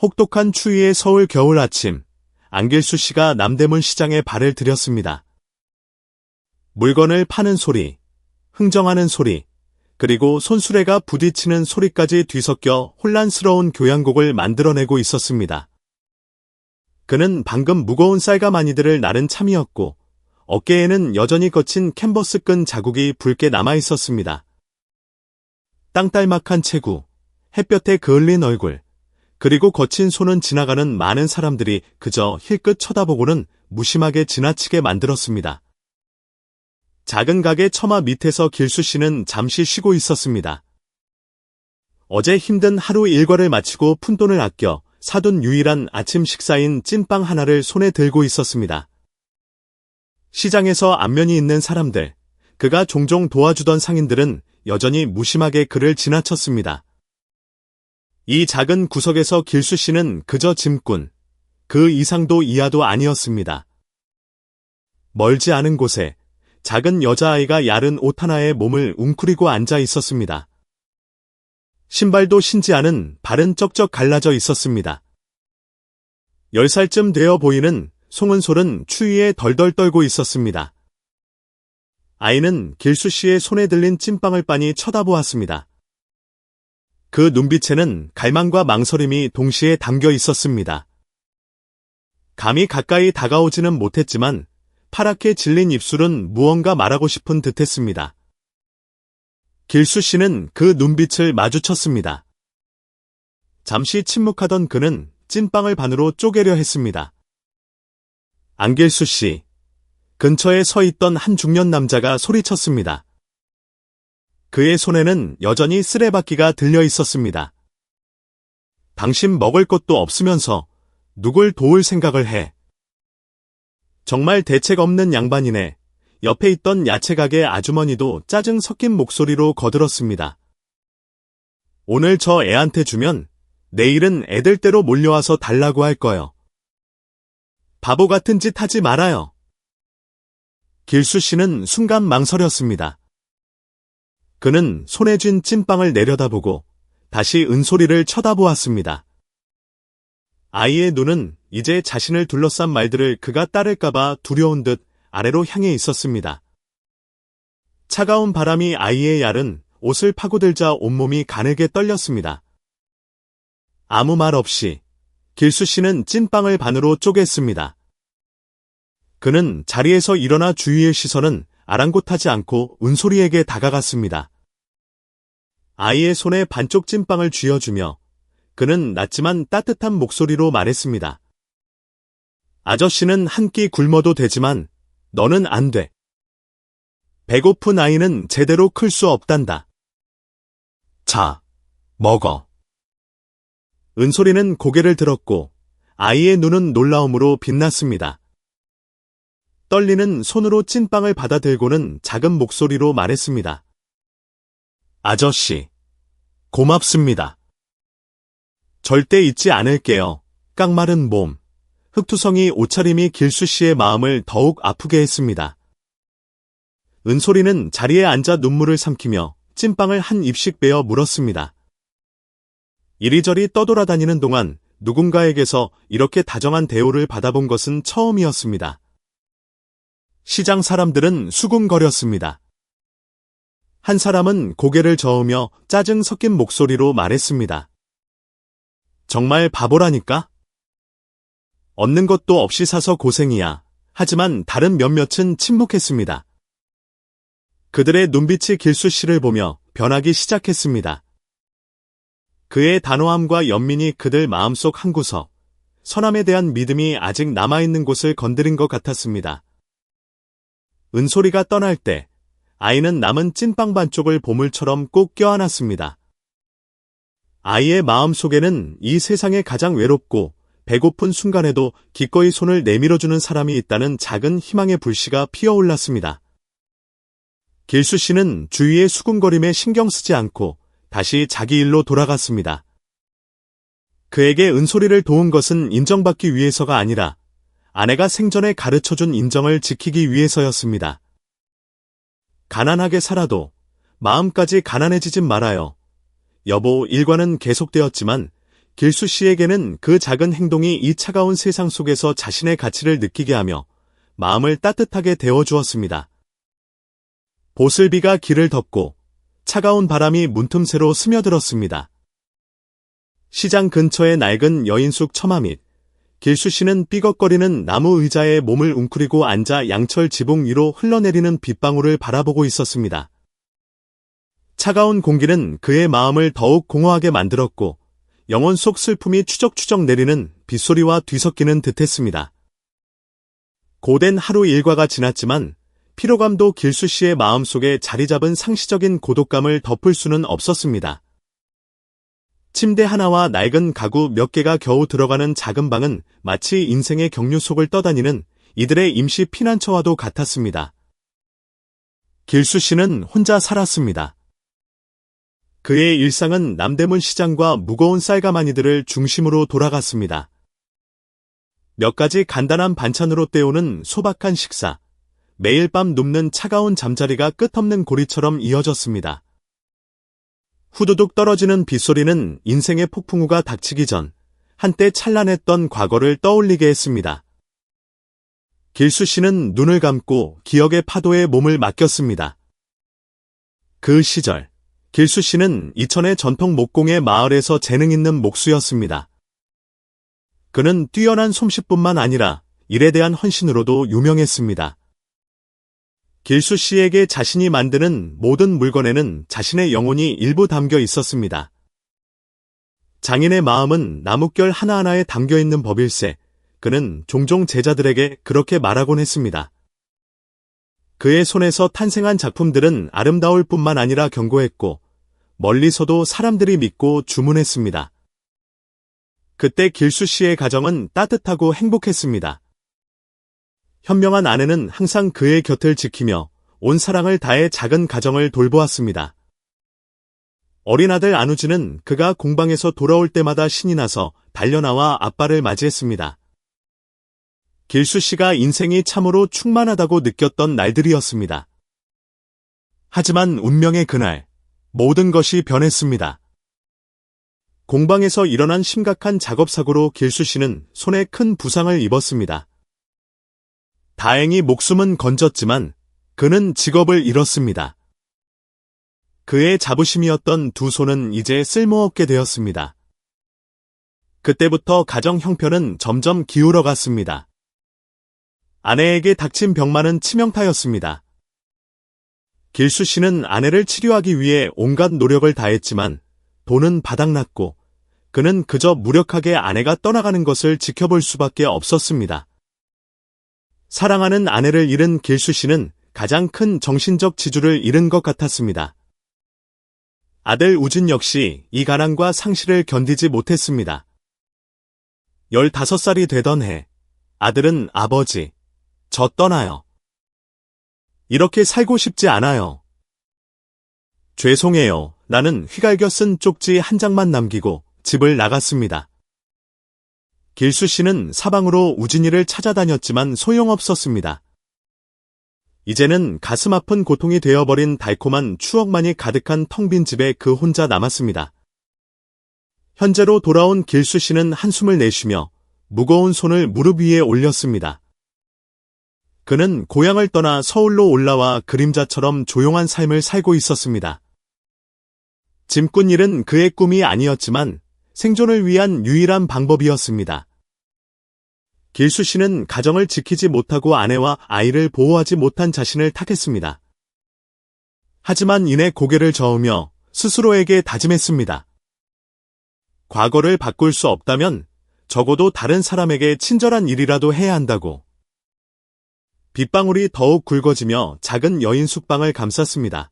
혹독한 추위의 서울 겨울 아침, 안길수 씨가 남대문 시장에 발을 들였습니다. 물건을 파는 소리, 흥정하는 소리, 그리고 손수레가 부딪히는 소리까지 뒤섞여 혼란스러운 교향곡을 만들어내고 있었습니다. 그는 방금 무거운 쌀가마니들을 나른 참이었고 어깨에는 여전히 거친 캔버스 끈 자국이 붉게 남아있었습니다. 땅딸막한 체구, 햇볕에 그을린 얼굴, 그리고 거친 손은 지나가는 많은 사람들이 그저 힐끗 쳐다보고는 무심하게 지나치게 만들었습니다. 작은 가게 처마 밑에서 길수 씨는 잠시 쉬고 있었습니다. 어제 힘든 하루 일과를 마치고 푼돈을 아껴 사둔 유일한 아침 식사인 찐빵 하나를 손에 들고 있었습니다. 시장에서 안면이 있는 사람들, 그가 종종 도와주던 상인들은 여전히 무심하게 그를 지나쳤습니다. 이 작은 구석에서 길수 씨는 그저 짐꾼, 그 이상도 이하도 아니었습니다. 멀지 않은 곳에 작은 여자아이가 야른 옷 하나에 몸을 웅크리고 앉아 있었습니다. 신발도 신지 않은 발은 쩍쩍 갈라져 있었습니다. 10살쯤 되어 보이는 송은솔은 추위에 덜덜 떨고 있었습니다. 아이는 길수 씨의 손에 들린 찐빵을 빤히 쳐다보았습니다. 그 눈빛에는 갈망과 망설임이 동시에 담겨 있었습니다. 감히 가까이 다가오지는 못했지만 파랗게 질린 입술은 무언가 말하고 싶은 듯했습니다. 길수 씨는 그 눈빛을 마주쳤습니다. 잠시 침묵하던 그는 찐빵을 반으로 쪼개려 했습니다. 안길수 씨, 근처에 서 있던 한 중년 남자가 소리쳤습니다. 그의 손에는 여전히 쓰레받기가 들려 있었습니다. 당신 먹을 것도 없으면서 누굴 도울 생각을 해. 정말 대책 없는 양반이네. 옆에 있던 야채가게 아주머니도 짜증 섞인 목소리로 거들었습니다. 오늘 저 애한테 주면 내일은 애들 떼로 몰려와서 달라고 할 거요. 바보 같은 짓 하지 말아요. 길수 씨는 순간 망설였습니다. 그는 손에 쥔 찐빵을 내려다보고 다시 은솔이를 쳐다보았습니다. 아이의 눈은 이제 자신을 둘러싼 말들을 그가 따를까봐 두려운 듯 아래로 향해 있었습니다. 차가운 바람이 아이의 얇은 옷을 파고들자 온몸이 가늘게 떨렸습니다. 아무 말 없이 길수 씨는 찐빵을 반으로 쪼갰습니다. 그는 자리에서 일어나 주위의 시선은 아랑곳하지 않고 은솔이에게 다가갔습니다. 아이의 손에 반쪽 찐빵을 쥐어주며 그는 낮지만 따뜻한 목소리로 말했습니다. 아저씨는 한 끼 굶어도 되지만 너는 안 돼. 배고픈 아이는 제대로 클 수 없단다. 자, 먹어. 은솔이는 고개를 들었고 아이의 눈은 놀라움으로 빛났습니다. 떨리는 손으로 찐빵을 받아들고는 작은 목소리로 말했습니다. 아저씨, 고맙습니다. 절대 잊지 않을게요. 깡마른 몸, 흑투성이 옷차림이 길수 씨의 마음을 더욱 아프게 했습니다. 은솔이는 자리에 앉아 눈물을 삼키며 찐빵을 한 입씩 베어 물었습니다. 이리저리 떠돌아다니는 동안 누군가에게서 이렇게 다정한 대우를 받아본 것은 처음이었습니다. 시장 사람들은 수군거렸습니다. 한 사람은 고개를 저으며 짜증 섞인 목소리로 말했습니다. 정말 바보라니까? 얻는 것도 없이 사서 고생이야. 하지만 다른 몇몇은 침묵했습니다. 그들의 눈빛이 길수 씨를 보며 변하기 시작했습니다. 그의 단호함과 연민이 그들 마음속 한 구석, 선함에 대한 믿음이 아직 남아있는 곳을 건드린 것 같았습니다. 은솔이가 떠날 때 아이는 남은 찐빵 반쪽을 보물처럼 꼭 껴안았습니다. 아이의 마음속에는 이 세상에 가장 외롭고 배고픈 순간에도 기꺼이 손을 내밀어주는 사람이 있다는 작은 희망의 불씨가 피어올랐습니다. 길수 씨는 주위의 수군거림에 신경 쓰지 않고 다시 자기 일로 돌아갔습니다. 그에게 은솔이를 도운 것은 인정받기 위해서가 아니라 아내가 생전에 가르쳐준 인정을 지키기 위해서였습니다. 가난하게 살아도 마음까지 가난해지진 말아요. 여보 일과는 계속되었지만 길수 씨에게는 그 작은 행동이 이 차가운 세상 속에서 자신의 가치를 느끼게 하며 마음을 따뜻하게 데워주었습니다. 보슬비가 길을 덮고 차가운 바람이 문틈새로 스며들었습니다. 시장 근처의 낡은 여인숙 처마 밑 길수 씨는 삐걱거리는 나무 의자에 몸을 웅크리고 앉아 양철 지붕 위로 흘러내리는 빗방울을 바라보고 있었습니다. 차가운 공기는 그의 마음을 더욱 공허하게 만들었고 영혼 속 슬픔이 추적추적 내리는 빗소리와 뒤섞이는 듯했습니다. 고된 하루 일과가 지났지만 피로감도 길수 씨의 마음속에 자리잡은 상시적인 고독감을 덮을 수는 없었습니다. 침대 하나와 낡은 가구 몇 개가 겨우 들어가는 작은 방은 마치 인생의 경류 속을 떠다니는 이들의 임시 피난처와도 같았습니다. 길수 씨는 혼자 살았습니다. 그의 일상은 남대문 시장과 무거운 쌀가마니들을 중심으로 돌아갔습니다. 몇 가지 간단한 반찬으로 때우는 소박한 식사, 매일 밤 눕는 차가운 잠자리가 끝없는 고리처럼 이어졌습니다. 후두둑 떨어지는 빗소리는 인생의 폭풍우가 닥치기 전 한때 찬란했던 과거를 떠올리게 했습니다. 길수 씨는 눈을 감고 기억의 파도에 몸을 맡겼습니다. 그 시절, 길수 씨는 이천의 전통 목공의 마을에서 재능 있는 목수였습니다. 그는 뛰어난 솜씨뿐만 아니라 일에 대한 헌신으로도 유명했습니다. 길수 씨에게 자신이 만드는 모든 물건에는 자신의 영혼이 일부 담겨 있었습니다. 장인의 마음은 나뭇결 하나하나에 담겨 있는 법일세, 그는 종종 제자들에게 그렇게 말하곤 했습니다. 그의 손에서 탄생한 작품들은 아름다울 뿐만 아니라 견고했고, 멀리서도 사람들이 믿고 주문했습니다. 그때 길수 씨의 가정은 따뜻하고 행복했습니다. 현명한 아내는 항상 그의 곁을 지키며 온 사랑을 다해 작은 가정을 돌보았습니다. 어린 아들 안우진은 그가 공방에서 돌아올 때마다 신이 나서 달려나와 아빠를 맞이했습니다. 길수 씨가 인생이 참으로 충만하다고 느꼈던 날들이었습니다. 하지만 운명의 그날, 모든 것이 변했습니다. 공방에서 일어난 심각한 작업사고로 길수 씨는 손에 큰 부상을 입었습니다. 다행히 목숨은 건졌지만 그는 직업을 잃었습니다. 그의 자부심이었던 두 손은 이제 쓸모없게 되었습니다. 그때부터 가정 형편은 점점 기울어갔습니다. 아내에게 닥친 병만은 치명타였습니다. 길수 씨는 아내를 치료하기 위해 온갖 노력을 다했지만 돈은 바닥났고 그는 그저 무력하게 아내가 떠나가는 것을 지켜볼 수밖에 없었습니다. 사랑하는 아내를 잃은 길수 씨는 가장 큰 정신적 지주를 잃은 것 같았습니다. 아들 우진 역시 이 가난과 상실을 견디지 못했습니다. 15살이 되던 해, 아들은 아버지, 저 떠나요. 이렇게 살고 싶지 않아요. 죄송해요. 나는 휘갈겨 쓴 쪽지 한 장만 남기고 집을 나갔습니다. 길수 씨는 사방으로 우진이를 찾아다녔지만 소용없었습니다. 이제는 가슴 아픈 고통이 되어버린 달콤한 추억만이 가득한 텅 빈 집에 그 혼자 남았습니다. 현재로 돌아온 길수 씨는 한숨을 내쉬며 무거운 손을 무릎 위에 올렸습니다. 그는 고향을 떠나 서울로 올라와 그림자처럼 조용한 삶을 살고 있었습니다. 짐꾼 일은 그의 꿈이 아니었지만 생존을 위한 유일한 방법이었습니다. 길수 씨는 가정을 지키지 못하고 아내와 아이를 보호하지 못한 자신을 탓했습니다. 하지만 이내 고개를 저으며 스스로에게 다짐했습니다. 과거를 바꿀 수 없다면 적어도 다른 사람에게 친절한 일이라도 해야 한다고. 빗방울이 더욱 굵어지며 작은 여인 숙방을 감쌌습니다.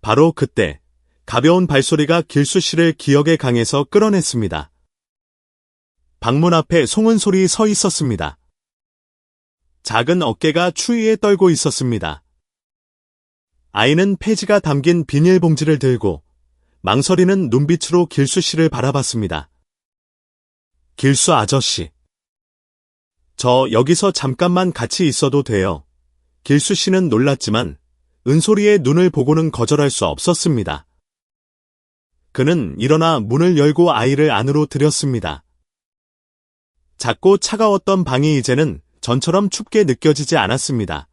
바로 그때 가벼운 발소리가 길수 씨를 기억의 강에서 끌어냈습니다. 방문 앞에 송은솔이 서 있었습니다. 작은 어깨가 추위에 떨고 있었습니다. 아이는 폐지가 담긴 비닐봉지를 들고 망설이는 눈빛으로 길수 씨를 바라봤습니다. 길수 아저씨. 저 여기서 잠깐만 같이 있어도 돼요. 길수 씨는 놀랐지만 은솔이의 눈을 보고는 거절할 수 없었습니다. 그는 일어나 문을 열고 아이를 안으로 들였습니다. 작고 차가웠던 방이 이제는 전처럼 춥게 느껴지지 않았습니다.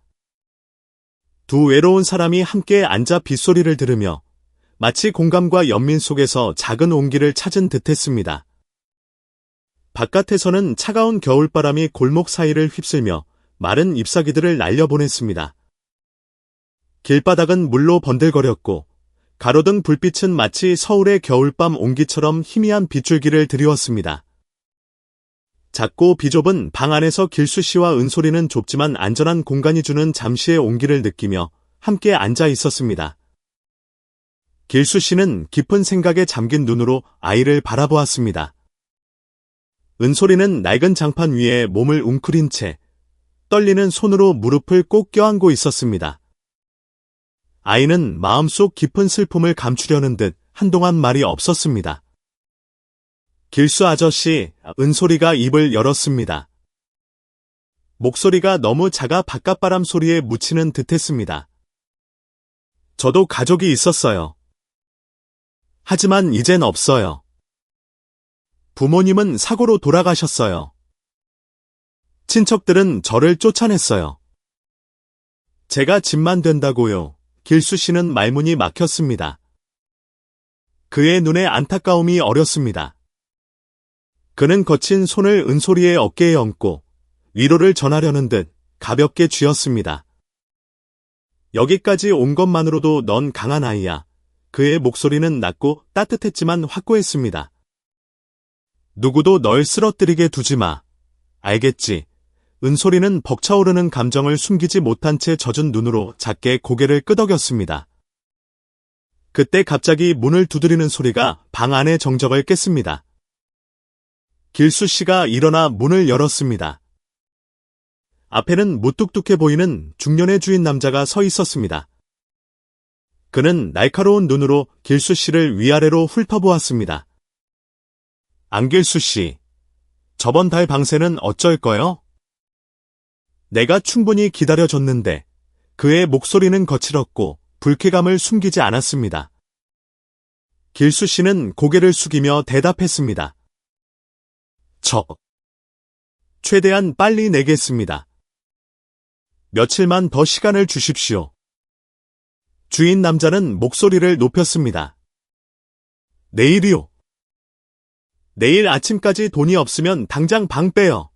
두 외로운 사람이 함께 앉아 빗소리를 들으며 마치 공감과 연민 속에서 작은 온기를 찾은 듯했습니다. 바깥에서는 차가운 겨울바람이 골목 사이를 휩쓸며 마른 잎사귀들을 날려보냈습니다. 길바닥은 물로 번들거렸고 가로등 불빛은 마치 서울의 겨울밤 온기처럼 희미한 빗줄기를 드리웠습니다. 작고 비좁은 방 안에서 길수 씨와 은솔이는 좁지만 안전한 공간이 주는 잠시의 온기를 느끼며 함께 앉아 있었습니다. 길수 씨는 깊은 생각에 잠긴 눈으로 아이를 바라보았습니다. 은솔이는 낡은 장판 위에 몸을 웅크린 채 떨리는 손으로 무릎을 꼭 껴안고 있었습니다. 아이는 마음속 깊은 슬픔을 감추려는 듯 한동안 말이 없었습니다. 길수 아저씨, 은솔이가 입을 열었습니다. 목소리가 너무 작아 바깥바람 소리에 묻히는 듯했습니다. 저도 가족이 있었어요. 하지만 이젠 없어요. 부모님은 사고로 돌아가셨어요. 친척들은 저를 쫓아냈어요. 제가 집만 된다고요. 길수 씨는 말문이 막혔습니다. 그의 눈에 안타까움이 어렸습니다. 그는 거친 손을 은솔이의 어깨에 얹고 위로를 전하려는 듯 가볍게 쥐었습니다. 여기까지 온 것만으로도 넌 강한 아이야. 그의 목소리는 낮고 따뜻했지만 확고했습니다. 누구도 널 쓰러뜨리게 두지 마. 알겠지? 은솔이는 벅차오르는 감정을 숨기지 못한 채 젖은 눈으로 작게 고개를 끄덕였습니다. 그때 갑자기 문을 두드리는 소리가 방 안의 정적을 깼습니다. 길수 씨가 일어나 문을 열었습니다. 앞에는 무뚝뚝해 보이는 중년의 주인 남자가 서 있었습니다. 그는 날카로운 눈으로 길수 씨를 위아래로 훑어보았습니다. 안길수 씨, 저번 달 방세는 어쩔 거요? 내가 충분히 기다려줬는데 그의 목소리는 거칠었고 불쾌감을 숨기지 않았습니다. 길수 씨는 고개를 숙이며 대답했습니다. 최대한 빨리 내겠습니다. 며칠만 더 시간을 주십시오. 주인 남자는 목소리를 높였습니다. 내일이요. 내일 아침까지 돈이 없으면 당장 방 빼요.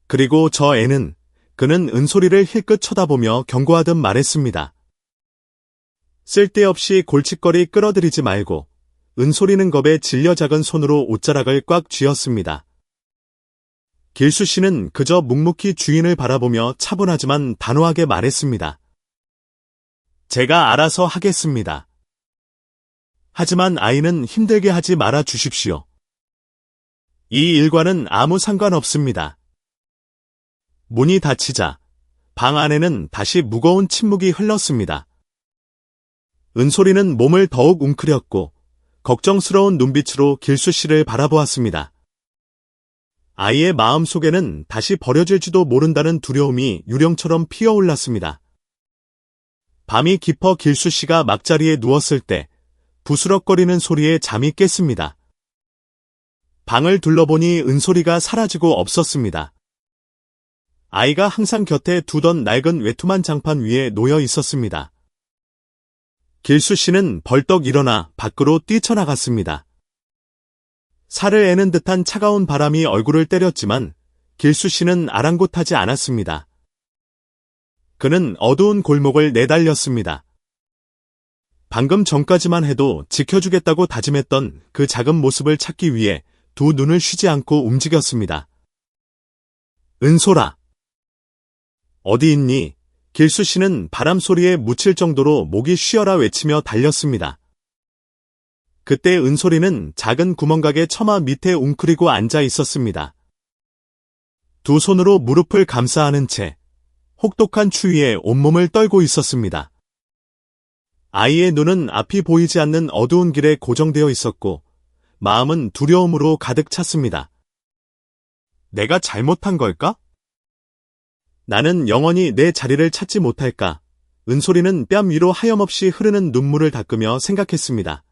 그리고 저 애는, 그는 은솔이를 힐끗 쳐다보며 경고하듯 말했습니다. 쓸데없이 골칫거리 끌어들이지 말고 은솔이는 겁에 질려 작은 손으로 옷자락을 꽉 쥐었습니다. 길수 씨는 그저 묵묵히 주인을 바라보며 차분하지만 단호하게 말했습니다. 제가 알아서 하겠습니다. 하지만 아이는 힘들게 하지 말아 주십시오. 이 일과는 아무 상관없습니다. 문이 닫히자 방 안에는 다시 무거운 침묵이 흘렀습니다. 은솔이는 몸을 더욱 웅크렸고 걱정스러운 눈빛으로 길수 씨를 바라보았습니다. 아이의 마음 속에는 다시 버려질지도 모른다는 두려움이 유령처럼 피어올랐습니다. 밤이 깊어 길수 씨가 막자리에 누웠을 때 부스럭거리는 소리에 잠이 깼습니다. 방을 둘러보니 은솔이가 사라지고 없었습니다. 아이가 항상 곁에 두던 낡은 외투만 장판 위에 놓여 있었습니다. 길수 씨는 벌떡 일어나 밖으로 뛰쳐나갔습니다. 살을 애는 듯한 차가운 바람이 얼굴을 때렸지만 길수 씨는 아랑곳하지 않았습니다. 그는 어두운 골목을 내달렸습니다. 방금 전까지만 해도 지켜주겠다고 다짐했던 그 작은 모습을 찾기 위해 두 눈을 쉬지 않고 움직였습니다. 은솔아. 어디 있니? 길수 씨는 바람 소리에 묻힐 정도로 목이 쉬어라 외치며 달렸습니다. 그때 은솔이는 작은 구멍가게 처마 밑에 웅크리고 앉아 있었습니다. 두 손으로 무릎을 감싸 안은 채 혹독한 추위에 온몸을 떨고 있었습니다. 아이의 눈은 앞이 보이지 않는 어두운 길에 고정되어 있었고 마음은 두려움으로 가득 찼습니다. 내가 잘못한 걸까? 나는 영원히 내 자리를 찾지 못할까? 은솔이는 뺨 위로 하염없이 흐르는 눈물을 닦으며 생각했습니다.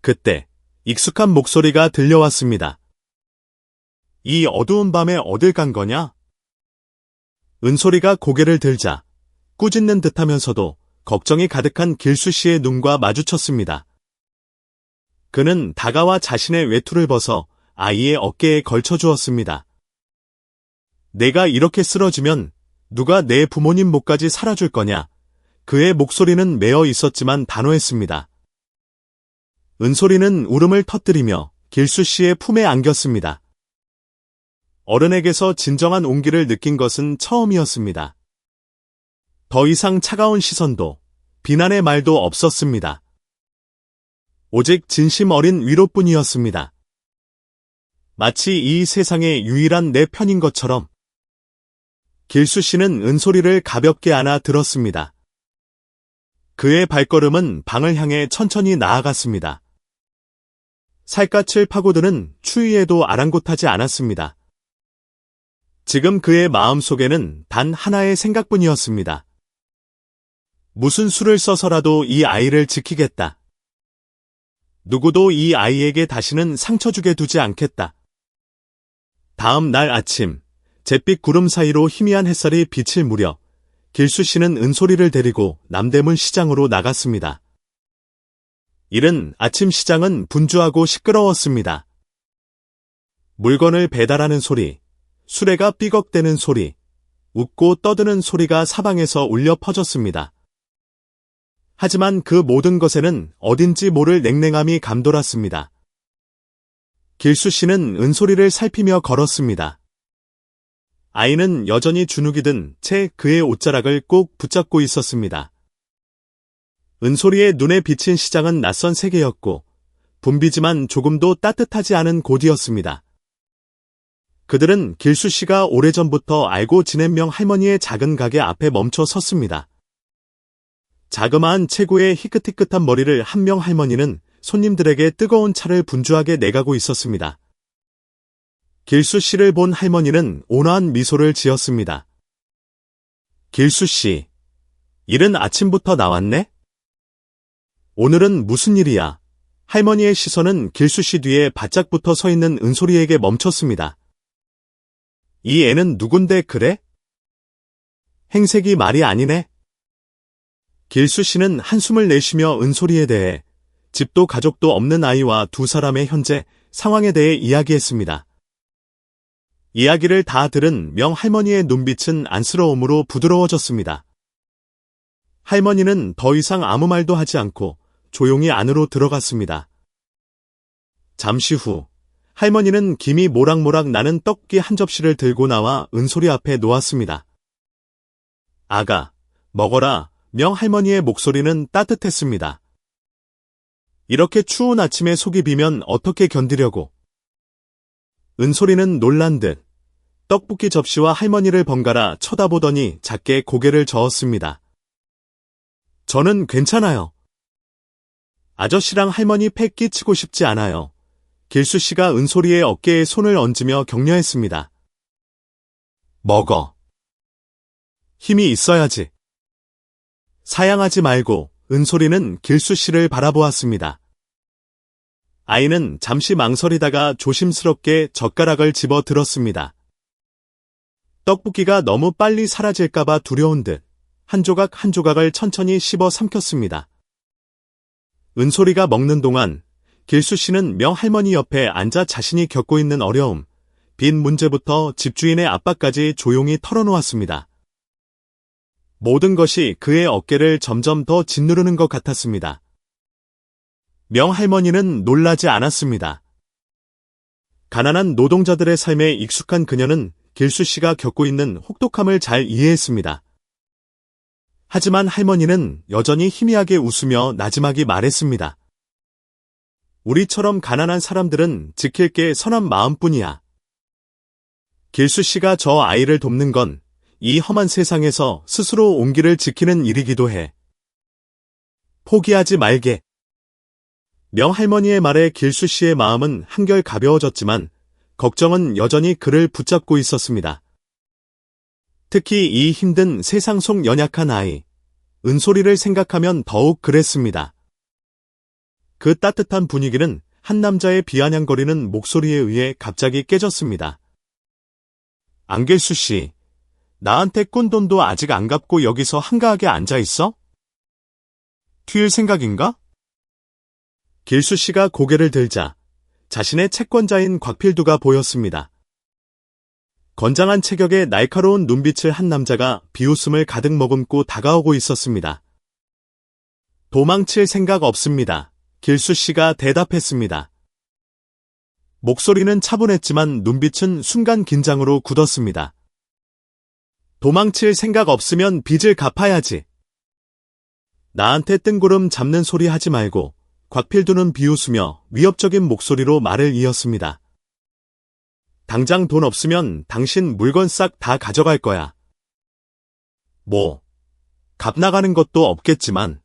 그때 익숙한 목소리가 들려왔습니다. 이 어두운 밤에 어딜 간 거냐? 은솔이가 고개를 들자 꾸짖는 듯하면서도 걱정이 가득한 길수 씨의 눈과 마주쳤습니다. 그는 다가와 자신의 외투를 벗어 아이의 어깨에 걸쳐주었습니다. 내가 이렇게 쓰러지면 누가 내 부모님 목까지 살아줄 거냐? 그의 목소리는 메어 있었지만 단호했습니다. 은솔이는 울음을 터뜨리며 길수 씨의 품에 안겼습니다. 어른에게서 진정한 온기를 느낀 것은 처음이었습니다. 더 이상 차가운 시선도 비난의 말도 없었습니다. 오직 진심 어린 위로뿐이었습니다. 마치 이 세상의 유일한 내 편인 것처럼 길수 씨는 은솔이를 가볍게 안아 들었습니다. 그의 발걸음은 방을 향해 천천히 나아갔습니다. 살갗을 파고드는 추위에도 아랑곳하지 않았습니다. 지금 그의 마음속에는 단 하나의 생각뿐이었습니다. 무슨 수를 써서라도 이 아이를 지키겠다. 누구도 이 아이에게 다시는 상처 주게 두지 않겠다. 다음 날 아침, 잿빛 구름 사이로 희미한 햇살이 비칠 무렵 길수 씨는 은솔이를 데리고 남대문 시장으로 나갔습니다. 이른 아침 시장은 분주하고 시끄러웠습니다. 물건을 배달하는 소리, 수레가 삐걱대는 소리, 웃고 떠드는 소리가 사방에서 울려 퍼졌습니다. 하지만 그 모든 것에는 어딘지 모를 냉랭함이 감돌았습니다. 길수 씨는 은솔이를 살피며 걸었습니다. 아이는 여전히 주눅이 든 채 그의 옷자락을 꼭 붙잡고 있었습니다. 은솔이의 눈에 비친 시장은 낯선 세계였고 붐비지만 조금도 따뜻하지 않은 곳이었습니다. 그들은 길수 씨가 오래전부터 알고 지낸 명 할머니의 작은 가게 앞에 멈춰 섰습니다. 자그마한 체구의 희끗희끗한 머리를 한 명 할머니는 손님들에게 뜨거운 차를 분주하게 내가고 있었습니다. 길수 씨를 본 할머니는 온화한 미소를 지었습니다. 길수 씨, 이른 아침부터 나왔네? 오늘은 무슨 일이야? 할머니의 시선은 길수 씨 뒤에 바짝 붙어 서 있는 은솔이에게 멈췄습니다. 이 애는 누군데 그래? 행색이 말이 아니네. 길수 씨는 한숨을 내쉬며 은솔이에 대해 집도 가족도 없는 아이와 두 사람의 현재 상황에 대해 이야기했습니다. 이야기를 다 들은 명 할머니의 눈빛은 안쓰러움으로 부드러워졌습니다. 할머니는 더 이상 아무 말도 하지 않고 조용히 안으로 들어갔습니다. 잠시 후 할머니는 김이 모락모락 나는 떡볶이 한 접시를 들고 나와 은솔이 앞에 놓았습니다. 아가, 먹어라. 명 할머니의 목소리는 따뜻했습니다. 이렇게 추운 아침에 속이 비면 어떻게 견디려고? 은솔이는 놀란 듯 떡볶이 접시와 할머니를 번갈아 쳐다보더니 작게 고개를 저었습니다. 저는 괜찮아요. 아저씨랑 할머니 패 끼치고 싶지 않아요. 길수 씨가 은솔이의 어깨에 손을 얹으며 격려했습니다. 먹어. 힘이 있어야지. 사양하지 말고 은솔이는 길수 씨를 바라보았습니다. 아이는 잠시 망설이다가 조심스럽게 젓가락을 집어 들었습니다. 떡볶이가 너무 빨리 사라질까봐 두려운 듯 한 조각 한 조각을 천천히 씹어 삼켰습니다. 은솔이가 먹는 동안 길수 씨는 명 할머니 옆에 앉아 자신이 겪고 있는 어려움, 빈 문제부터 집주인의 압박까지 조용히 털어놓았습니다. 모든 것이 그의 어깨를 점점 더 짓누르는 것 같았습니다. 명 할머니는 놀라지 않았습니다. 가난한 노동자들의 삶에 익숙한 그녀는 길수 씨가 겪고 있는 혹독함을 잘 이해했습니다. 하지만 할머니는 여전히 희미하게 웃으며 나지막이 말했습니다. 우리처럼 가난한 사람들은 지킬 게 선한 마음뿐이야. 길수 씨가 저 아이를 돕는 건 이 험한 세상에서 스스로 온기를 지키는 일이기도 해. 포기하지 말게. 명할머니의 말에 길수 씨의 마음은 한결 가벼워졌지만 걱정은 여전히 그를 붙잡고 있었습니다. 특히 이 힘든 세상 속 연약한 아이, 은솔이를 생각하면 더욱 그랬습니다. 그 따뜻한 분위기는 한 남자의 비아냥거리는 목소리에 의해 갑자기 깨졌습니다. 안길수 씨, 나한테 꾼 돈도 아직 안 갚고 여기서 한가하게 앉아 있어? 튀을 생각인가? 길수 씨가 고개를 들자 자신의 채권자인 곽필두가 보였습니다. 건장한 체격에 날카로운 눈빛을 한 남자가 비웃음을 가득 머금고 다가오고 있었습니다. 도망칠 생각 없습니다. 길수 씨가 대답했습니다. 목소리는 차분했지만 눈빛은 순간 긴장으로 굳었습니다. 도망칠 생각 없으면 빚을 갚아야지. 나한테 뜬구름 잡는 소리 하지 말고. 곽필두는 비웃으며 위협적인 목소리로 말을 이었습니다. 당장 돈 없으면 당신 물건 싹 다 가져갈 거야. 뭐, 값 나가는 것도 없겠지만.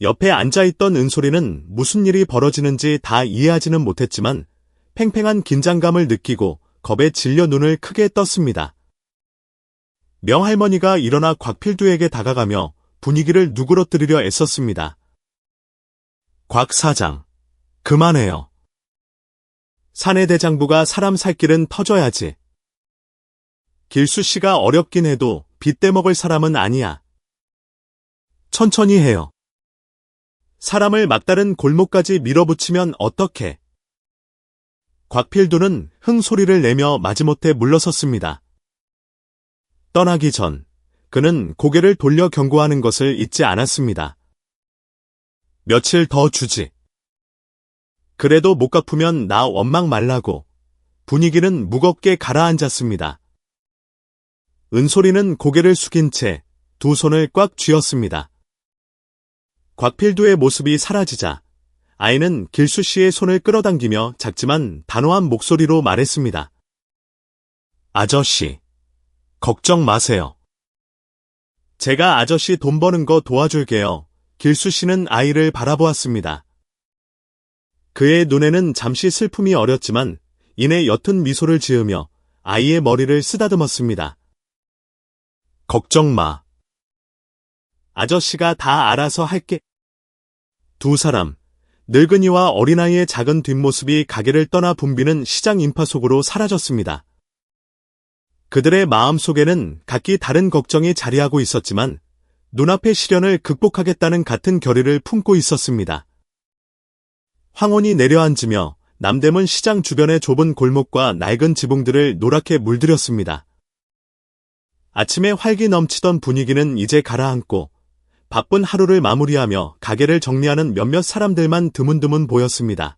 옆에 앉아있던 은솔이는 무슨 일이 벌어지는지 다 이해하지는 못했지만 팽팽한 긴장감을 느끼고 겁에 질려 눈을 크게 떴습니다. 명할머니가 일어나 곽필두에게 다가가며 분위기를 누그러뜨리려 애썼습니다. 곽 사장, 그만해요. 사내 대장부가 사람 살 길은 터져야지. 길수 씨가 어렵긴 해도 빚대 먹을 사람은 아니야. 천천히 해요. 사람을 막다른 골목까지 밀어붙이면 어떡해. 곽필두는 흥소리를 내며 마지못해 물러섰습니다. 떠나기 전 그는 고개를 돌려 경고하는 것을 잊지 않았습니다. 며칠 더 주지. 그래도 못 갚으면 나 원망 말라고. 분위기는 무겁게 가라앉았습니다. 은솔이는 고개를 숙인 채 두 손을 꽉 쥐었습니다. 곽필두의 모습이 사라지자 아이는 길수 씨의 손을 끌어당기며 작지만 단호한 목소리로 말했습니다. 아저씨, 걱정 마세요. 제가 아저씨 돈 버는 거 도와줄게요. 길수 씨는 아이를 바라보았습니다. 그의 눈에는 잠시 슬픔이 어렸지만 이내 옅은 미소를 지으며 아이의 머리를 쓰다듬었습니다. 걱정 마. 아저씨가 다 알아서 할게. 두 사람, 늙은이와 어린아이의 작은 뒷모습이 가게를 떠나 붐비는 시장 인파 속으로 사라졌습니다. 그들의 마음속에는 각기 다른 걱정이 자리하고 있었지만 눈앞의 시련을 극복하겠다는 같은 결의를 품고 있었습니다. 황혼이 내려앉으며 남대문 시장 주변의 좁은 골목과 낡은 지붕들을 노랗게 물들였습니다. 아침에 활기 넘치던 분위기는 이제 가라앉고 바쁜 하루를 마무리하며 가게를 정리하는 몇몇 사람들만 드문드문 보였습니다.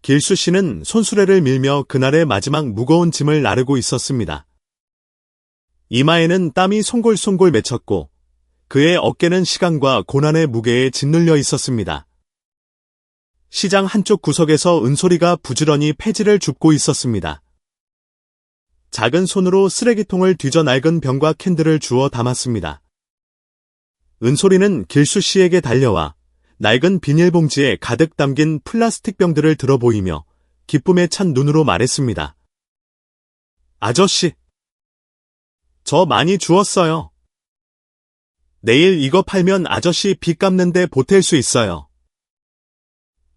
길수 씨는 손수레를 밀며 그날의 마지막 무거운 짐을 나르고 있었습니다. 이마에는 땀이 송골송골 맺혔고 그의 어깨는 시간과 고난의 무게에 짓눌려 있었습니다. 시장 한쪽 구석에서 은솔이가 부지런히 폐지를 줍고 있었습니다. 작은 손으로 쓰레기통을 뒤져 낡은 병과 캔들을 주워 담았습니다. 은솔이는 길수 씨에게 달려와 낡은 비닐봉지에 가득 담긴 플라스틱 병들을 들어 보이며 기쁨에 찬 눈으로 말했습니다. 아저씨, 저 많이 주웠어요. 내일 이거 팔면 아저씨 빚 갚는데 보탤 수 있어요.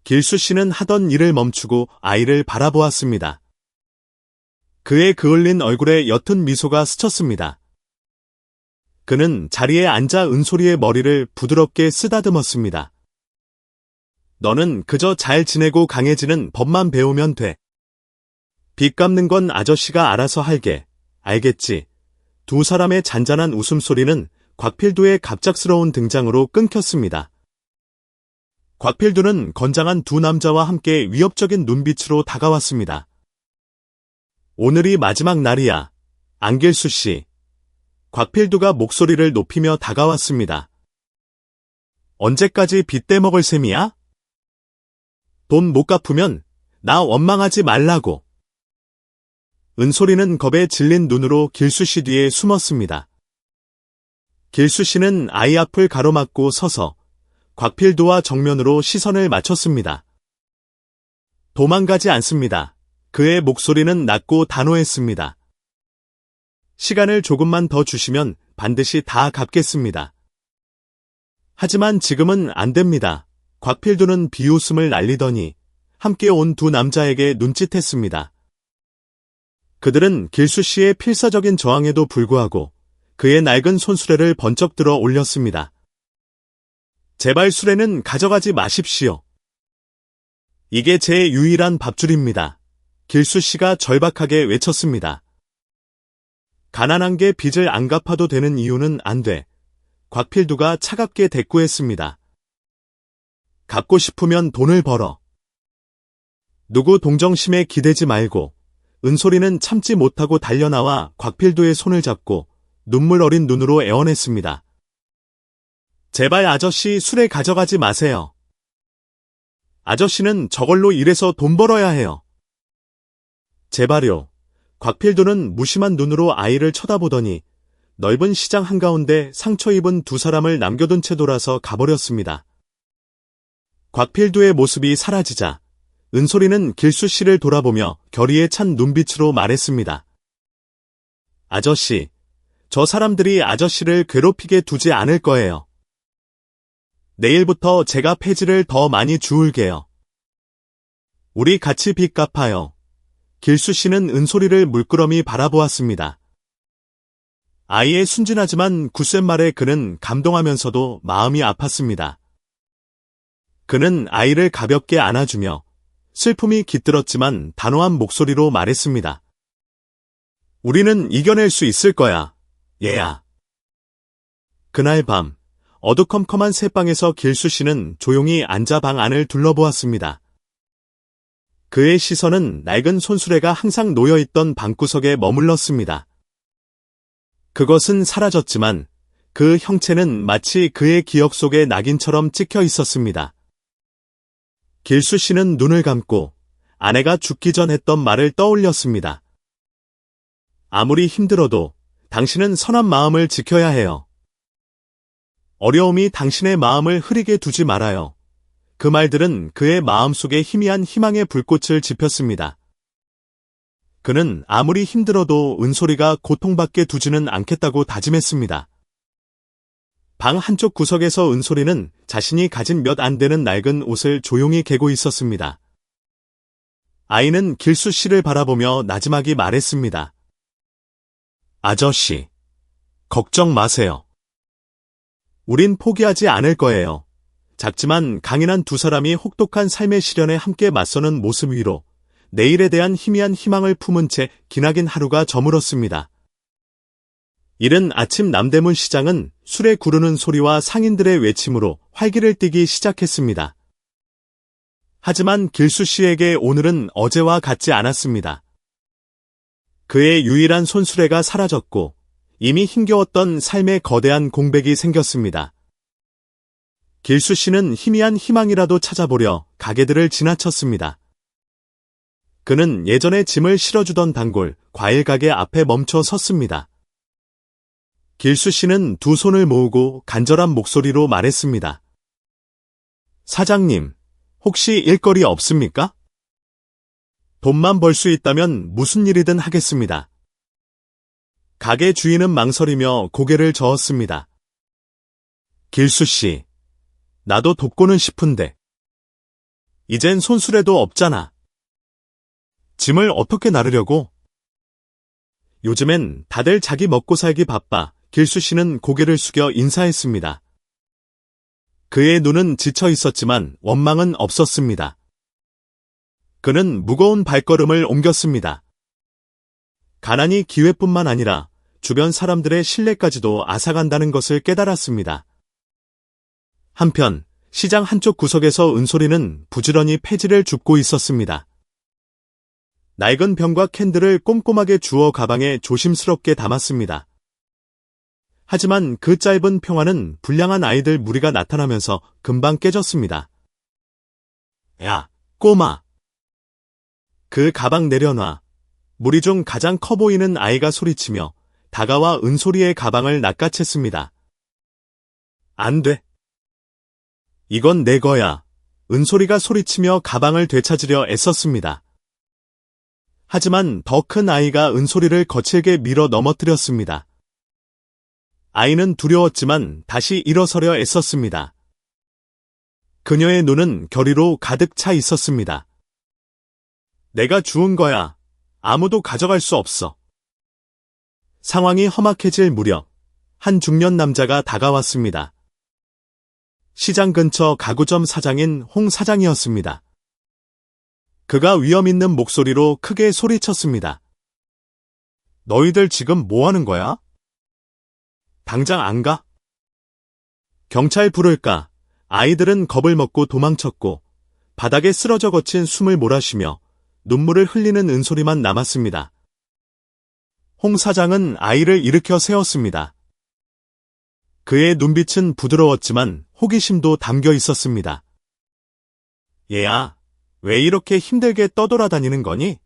길수 씨는 하던 일을 멈추고 아이를 바라보았습니다. 그의 그을린 얼굴에 옅은 미소가 스쳤습니다. 그는 자리에 앉아 은솔이의 머리를 부드럽게 쓰다듬었습니다. 너는 그저 잘 지내고 강해지는 법만 배우면 돼. 빚 갚는 건 아저씨가 알아서 할게. 알겠지? 두 사람의 잔잔한 웃음소리는 곽필두의 갑작스러운 등장으로 끊겼습니다. 곽필두는 건장한 두 남자와 함께 위협적인 눈빛으로 다가왔습니다. 오늘이 마지막 날이야. 안길수 씨. 곽필두가 목소리를 높이며 다가왔습니다. 언제까지 빚대 먹을 셈이야? 돈 못 갚으면 나 원망하지 말라고. 은솔이는 겁에 질린 눈으로 길수 씨 뒤에 숨었습니다. 길수 씨는 아이 앞을 가로막고 서서 곽필두와 정면으로 시선을 맞췄습니다. 도망가지 않습니다. 그의 목소리는 낮고 단호했습니다. 시간을 조금만 더 주시면 반드시 다 갚겠습니다. 하지만 지금은 안 됩니다. 곽필두는 비웃음을 날리더니 함께 온 두 남자에게 눈짓했습니다. 그들은 길수 씨의 필사적인 저항에도 불구하고 그의 낡은 손수레를 번쩍 들어 올렸습니다. 제발 수레는 가져가지 마십시오. 이게 제 유일한 밥줄입니다. 길수 씨가 절박하게 외쳤습니다. 가난한 게 빚을 안 갚아도 되는 이유는 안 돼. 곽필두가 차갑게 대꾸했습니다. 갚고 싶으면 돈을 벌어. 누구 동정심에 기대지 말고. 은솔이는 참지 못하고 달려나와 곽필두의 손을 잡고 눈물 어린 눈으로 애원했습니다. 제발 아저씨 수레 가져가지 마세요. 아저씨는 저걸로 일해서 돈 벌어야 해요. 제발요. 곽필두는 무심한 눈으로 아이를 쳐다보더니 넓은 시장 한가운데 상처 입은 두 사람을 남겨둔 채 돌아서 가버렸습니다. 곽필두의 모습이 사라지자 은솔이는 길수 씨를 돌아보며 결의에 찬 눈빛으로 말했습니다. 아저씨, 저 사람들이 아저씨를 괴롭히게 두지 않을 거예요. 내일부터 제가 폐지를 더 많이 주울게요. 우리 같이 빚 갚아요. 길수 씨는 은솔이를 물끄러미 바라보았습니다. 아이의 순진하지만 굳센 말에 그는 감동하면서도 마음이 아팠습니다. 그는 아이를 가볍게 안아주며 슬픔이 깃들었지만 단호한 목소리로 말했습니다. 우리는 이겨낼 수 있을 거야, 얘야. 그날 밤, 어두컴컴한 새방에서 길수 씨는 조용히 앉아 방 안을 둘러보았습니다. 그의 시선은 낡은 손수레가 항상 놓여있던 방구석에 머물렀습니다. 그것은 사라졌지만 그 형체는 마치 그의 기억 속의 낙인처럼 찍혀 있었습니다. 길수 씨는 눈을 감고 아내가 죽기 전 했던 말을 떠올렸습니다. 아무리 힘들어도 당신은 선한 마음을 지켜야 해요. 어려움이 당신의 마음을 흐리게 두지 말아요. 그 말들은 그의 마음속에 희미한 희망의 불꽃을 지폈습니다. 그는 아무리 힘들어도 은솔이가 고통받게 두지는 않겠다고 다짐했습니다. 방 한쪽 구석에서 은솔이는 자신이 가진 몇 안 되는 낡은 옷을 조용히 개고 있었습니다. 아이는 길수 씨를 바라보며 나지막이 말했습니다. 아저씨, 걱정 마세요. 우린 포기하지 않을 거예요. 작지만 강인한 두 사람이 혹독한 삶의 시련에 함께 맞서는 모습 위로 내일에 대한 희미한 희망을 품은 채 기나긴 하루가 저물었습니다. 이른 아침 남대문 시장은 술에 구르는 소리와 상인들의 외침으로 활기를 띠기 시작했습니다. 하지만 길수 씨에게 오늘은 어제와 같지 않았습니다. 그의 유일한 손수레가 사라졌고 이미 힘겨웠던 삶의 거대한 공백이 생겼습니다. 길수 씨는 희미한 희망이라도 찾아보려 가게들을 지나쳤습니다. 그는 예전에 짐을 실어주던 단골 과일 가게 앞에 멈춰 섰습니다. 길수 씨는 두 손을 모으고 간절한 목소리로 말했습니다. 사장님, 혹시 일거리 없습니까? 돈만 벌 수 있다면 무슨 일이든 하겠습니다. 가게 주인은 망설이며 고개를 저었습니다. 길수 씨, 나도 돕고는 싶은데. 이젠 손수레도 없잖아. 짐을 어떻게 나르려고? 요즘엔 다들 자기 먹고 살기 바빠. 길수 씨는 고개를 숙여 인사했습니다. 그의 눈은 지쳐 있었지만 원망은 없었습니다. 그는 무거운 발걸음을 옮겼습니다. 가난이 기회뿐만 아니라 주변 사람들의 신뢰까지도 앗아간다는 것을 깨달았습니다. 한편 시장 한쪽 구석에서 은솔이는 부지런히 폐지를 줍고 있었습니다. 낡은 병과 캔들을 꼼꼼하게 주워 가방에 조심스럽게 담았습니다. 하지만 그 짧은 평화는 불량한 아이들 무리가 나타나면서 금방 깨졌습니다. 야, 꼬마! 그 가방 내려놔. 무리 중 가장 커 보이는 아이가 소리치며 다가와 은솔이의 가방을 낚아챘습니다. 안 돼. 이건 내 거야. 은솔이가 소리치며 가방을 되찾으려 애썼습니다. 하지만 더 큰 아이가 은솔이를 거칠게 밀어 넘어뜨렸습니다. 아이는 두려웠지만 다시 일어서려 애썼습니다. 그녀의 눈은 결의로 가득 차 있었습니다. 내가 주운 거야. 아무도 가져갈 수 없어. 상황이 험악해질 무렵 한 중년 남자가 다가왔습니다. 시장 근처 가구점 사장인 홍 사장이었습니다. 그가 위험 있는 목소리로 크게 소리쳤습니다. 너희들 지금 뭐 하는 거야? 당장 안 가? 경찰 부를까? 아이들은 겁을 먹고 도망쳤고 바닥에 쓰러져 거친 숨을 몰아쉬며 눈물을 흘리는 은솔이만 남았습니다. 홍 사장은 아이를 일으켜 세웠습니다. 그의 눈빛은 부드러웠지만 호기심도 담겨 있었습니다. 얘야, 왜 이렇게 힘들게 떠돌아다니는 거니?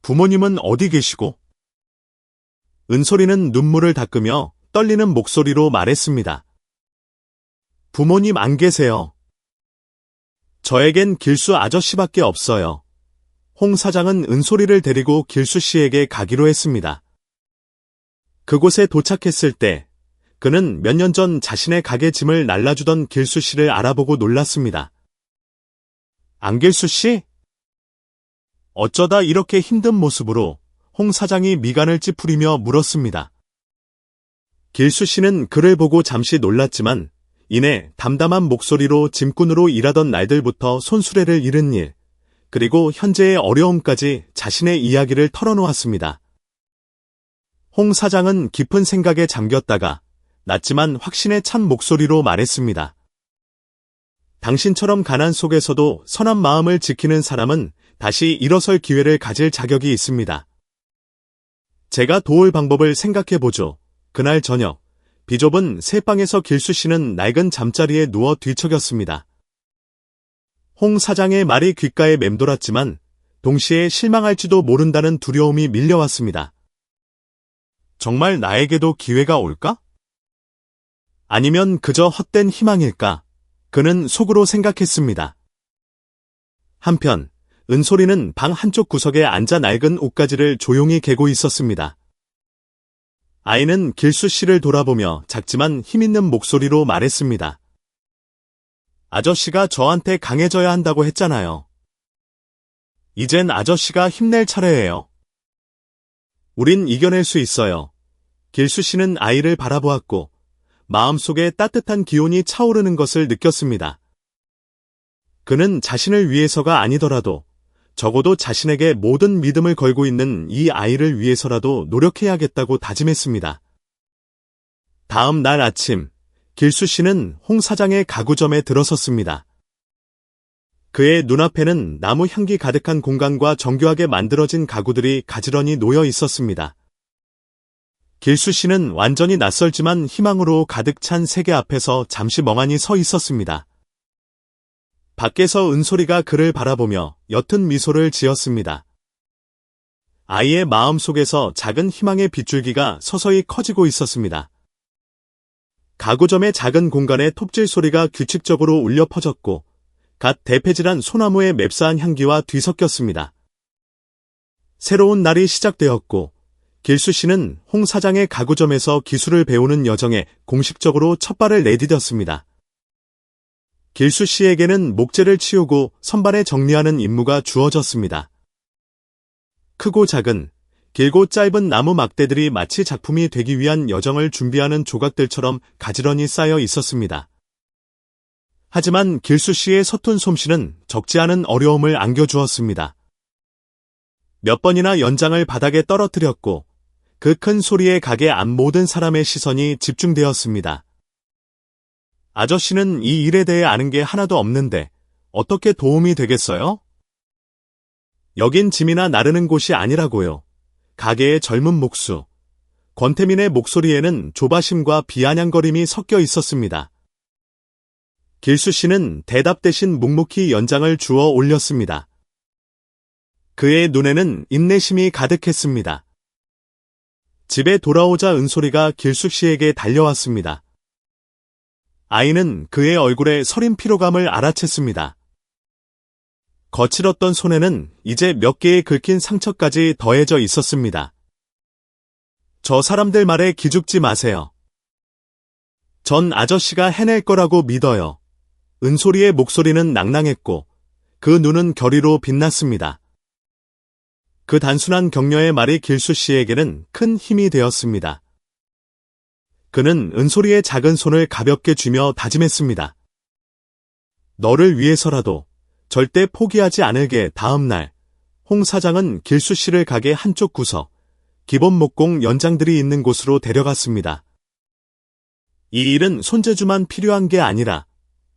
부모님은 어디 계시고? 은솔이는 눈물을 닦으며 떨리는 목소리로 말했습니다. 부모님 안 계세요. 저에겐 길수 아저씨밖에 없어요. 홍 사장은 은솔이를 데리고 길수 씨에게 가기로 했습니다. 그곳에 도착했을 때 그는 몇 년 전 자신의 가게 짐을 날라주던 길수 씨를 알아보고 놀랐습니다. 안길수 씨? 어쩌다 이렇게 힘든 모습으로 홍 사장이 미간을 찌푸리며 물었습니다. 길수 씨는 그를 보고 잠시 놀랐지만 이내 담담한 목소리로 짐꾼으로 일하던 날들부터 손수레를 잃은 일, 그리고 현재의 어려움까지 자신의 이야기를 털어놓았습니다. 홍 사장은 깊은 생각에 잠겼다가 낮지만 확신에 찬 목소리로 말했습니다. 당신처럼 가난 속에서도 선한 마음을 지키는 사람은 다시 일어설 기회를 가질 자격이 있습니다. 제가 도울 방법을 생각해보죠. 그날 저녁, 비좁은 새방에서 길수 씨는 낡은 잠자리에 누워 뒤척였습니다. 홍 사장의 말이 귓가에 맴돌았지만 동시에 실망할지도 모른다는 두려움이 밀려왔습니다. 정말 나에게도 기회가 올까? 아니면 그저 헛된 희망일까? 그는 속으로 생각했습니다. 한편 은솔이는 방 한쪽 구석에 앉아 낡은 옷가지를 조용히 개고 있었습니다. 아이는 길수 씨를 돌아보며 작지만 힘있는 목소리로 말했습니다. 아저씨가 저한테 강해져야 한다고 했잖아요. 이젠 아저씨가 힘낼 차례예요. 우린 이겨낼 수 있어요. 길수 씨는 아이를 바라보았고 마음속에 따뜻한 기온이 차오르는 것을 느꼈습니다. 그는 자신을 위해서가 아니더라도 적어도 자신에게 모든 믿음을 걸고 있는 이 아이를 위해서라도 노력해야겠다고 다짐했습니다. 다음 날 아침, 길수 씨는 홍 사장의 가구점에 들어섰습니다. 그의 눈앞에는 나무 향기 가득한 공간과 정교하게 만들어진 가구들이 가지런히 놓여 있었습니다. 길수 씨는 완전히 낯설지만 희망으로 가득 찬 세계 앞에서 잠시 멍하니 서 있었습니다. 밖에서 은솔이가 그를 바라보며 옅은 미소를 지었습니다. 아이의 마음속에서 작은 희망의 빗줄기가 서서히 커지고 있었습니다. 가구점의 작은 공간에 톱질 소리가 규칙적으로 울려 퍼졌고 갓 대패질한 소나무의 맵싸한 향기와 뒤섞였습니다. 새로운 날이 시작되었고 길수 씨는 홍 사장의 가구점에서 기술을 배우는 여정에 공식적으로 첫 발을 내디뎠습니다. 길수 씨에게는 목재를 치우고 선반에 정리하는 임무가 주어졌습니다. 크고 작은, 길고 짧은 나무 막대들이 마치 작품이 되기 위한 여정을 준비하는 조각들처럼 가지런히 쌓여 있었습니다. 하지만 길수 씨의 서툰 솜씨는 적지 않은 어려움을 안겨주었습니다. 몇 번이나 연장을 바닥에 떨어뜨렸고 그 큰 소리에 가게 안 모든 사람의 시선이 집중되었습니다. 아저씨는 이 일에 대해 아는 게 하나도 없는데 어떻게 도움이 되겠어요? 여긴 짐이나 나르는 곳이 아니라고요. 가게의 젊은 목수, 권태민의 목소리에는 조바심과 비아냥거림이 섞여 있었습니다. 길수 씨는 대답 대신 묵묵히 연장을 주워 올렸습니다. 그의 눈에는 인내심이 가득했습니다. 집에 돌아오자 은솔이가 길수 씨에게 달려왔습니다. 아이는 그의 얼굴에 서린 피로감을 알아챘습니다. 거칠었던 손에는 이제 몇 개의 긁힌 상처까지 더해져 있었습니다. 저 사람들 말에 기죽지 마세요. 전 아저씨가 해낼 거라고 믿어요. 은솔이의 목소리는 낭낭했고 그 눈은 결의로 빛났습니다. 그 단순한 격려의 말이 길수 씨에게는 큰 힘이 되었습니다. 그는 은솔이의 작은 손을 가볍게 쥐며 다짐했습니다. 너를 위해서라도 절대 포기하지 않을게. 다음 날, 홍 사장은 길수 씨를 가게 한쪽 구석, 기본 목공 연장들이 있는 곳으로 데려갔습니다. 이 일은 손재주만 필요한 게 아니라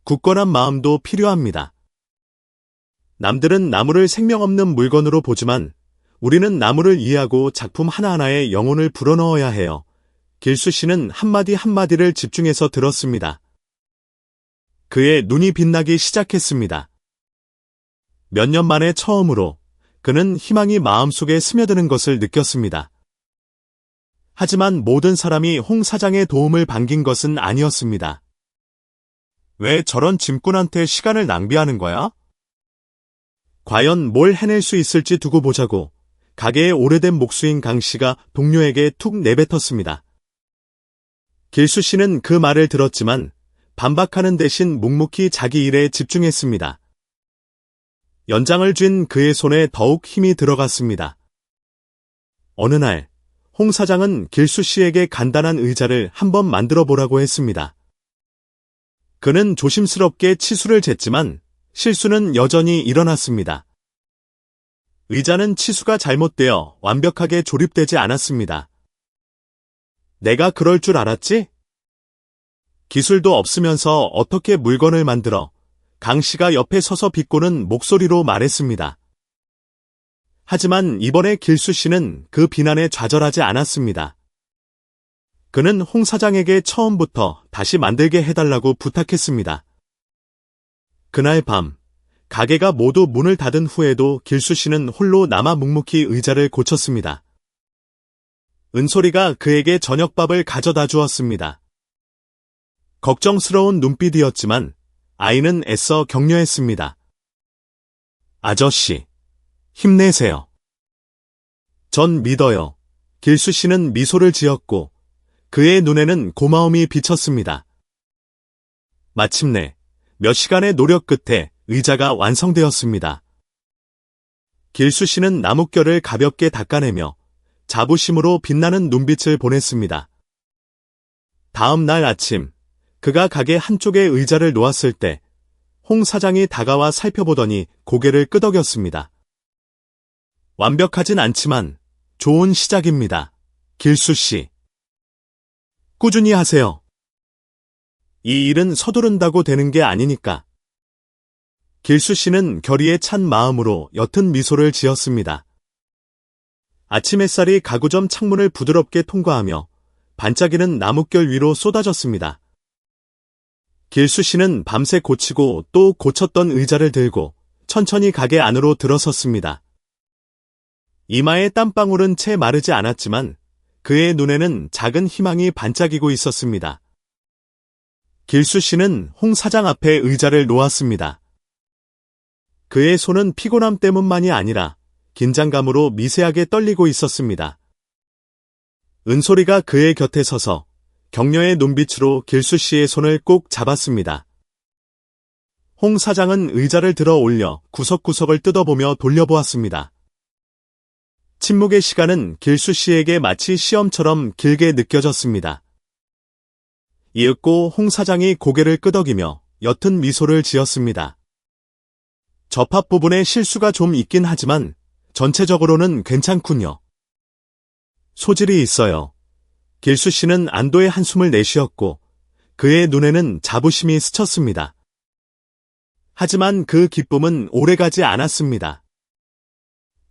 굳건한 마음도 필요합니다. 남들은 나무를 생명 없는 물건으로 보지만 우리는 나무를 이해하고 작품 하나하나에 영혼을 불어넣어야 해요. 길수 씨는 한마디 한마디를 집중해서 들었습니다. 그의 눈이 빛나기 시작했습니다. 몇 년 만에 처음으로 그는 희망이 마음속에 스며드는 것을 느꼈습니다. 하지만 모든 사람이 홍 사장의 도움을 반긴 것은 아니었습니다. 왜 저런 짐꾼한테 시간을 낭비하는 거야? 과연 뭘 해낼 수 있을지 두고 보자고 가게의 오래된 목수인 강 씨가 동료에게 툭 내뱉었습니다. 길수 씨는 그 말을 들었지만 반박하는 대신 묵묵히 자기 일에 집중했습니다. 연장을 쥔 그의 손에 더욱 힘이 들어갔습니다. 어느 날, 홍 사장은 길수 씨에게 간단한 의자를 한번 만들어 보라고 했습니다. 그는 조심스럽게 치수를 쟀지만 실수는 여전히 일어났습니다. 의자는 치수가 잘못되어 완벽하게 조립되지 않았습니다. 내가 그럴 줄 알았지? 기술도 없으면서 어떻게 물건을 만들어? 강 씨가 옆에 서서 비꼬는 목소리로 말했습니다. 하지만 이번에 길수 씨는 그 비난에 좌절하지 않았습니다. 그는 홍 사장에게 처음부터 다시 만들게 해달라고 부탁했습니다. 그날 밤, 가게가 모두 문을 닫은 후에도 길수 씨는 홀로 남아 묵묵히 의자를 고쳤습니다. 은솔이가 그에게 저녁밥을 가져다 주었습니다. 걱정스러운 눈빛이었지만 아이는 애써 격려했습니다. 아저씨, 힘내세요. 전 믿어요. 길수 씨는 미소를 지었고 그의 눈에는 고마움이 비쳤습니다. 마침내 몇 시간의 노력 끝에 의자가 완성되었습니다. 길수 씨는 나뭇결을 가볍게 닦아내며 자부심으로 빛나는 눈빛을 보냈습니다. 다음 날 아침, 그가 가게 한쪽에 의자를 놓았을 때 홍 사장이 다가와 살펴보더니 고개를 끄덕였습니다. 완벽하진 않지만 좋은 시작입니다. 길수 씨. 꾸준히 하세요. 이 일은 서두른다고 되는 게 아니니까. 길수 씨는 결의에 찬 마음으로 옅은 미소를 지었습니다. 아침 햇살이 가구점 창문을 부드럽게 통과하며 반짝이는 나뭇결 위로 쏟아졌습니다. 길수 씨는 밤새 고치고 또 고쳤던 의자를 들고 천천히 가게 안으로 들어섰습니다. 이마에 땀방울은 채 마르지 않았지만 그의 눈에는 작은 희망이 반짝이고 있었습니다. 길수 씨는 홍 사장 앞에 의자를 놓았습니다. 그의 손은 피곤함 때문만이 아니라 긴장감으로 미세하게 떨리고 있었습니다. 은솔이가 그의 곁에 서서 격려의 눈빛으로 길수 씨의 손을 꼭 잡았습니다. 홍 사장은 의자를 들어 올려 구석구석을 뜯어보며 돌려보았습니다. 침묵의 시간은 길수 씨에게 마치 시험처럼 길게 느껴졌습니다. 이윽고 홍 사장이 고개를 끄덕이며 옅은 미소를 지었습니다. 접합 부분에 실수가 좀 있긴 하지만 전체적으로는 괜찮군요. 소질이 있어요. 길수 씨는 안도의 한숨을 내쉬었고 그의 눈에는 자부심이 스쳤습니다. 하지만 그 기쁨은 오래가지 않았습니다.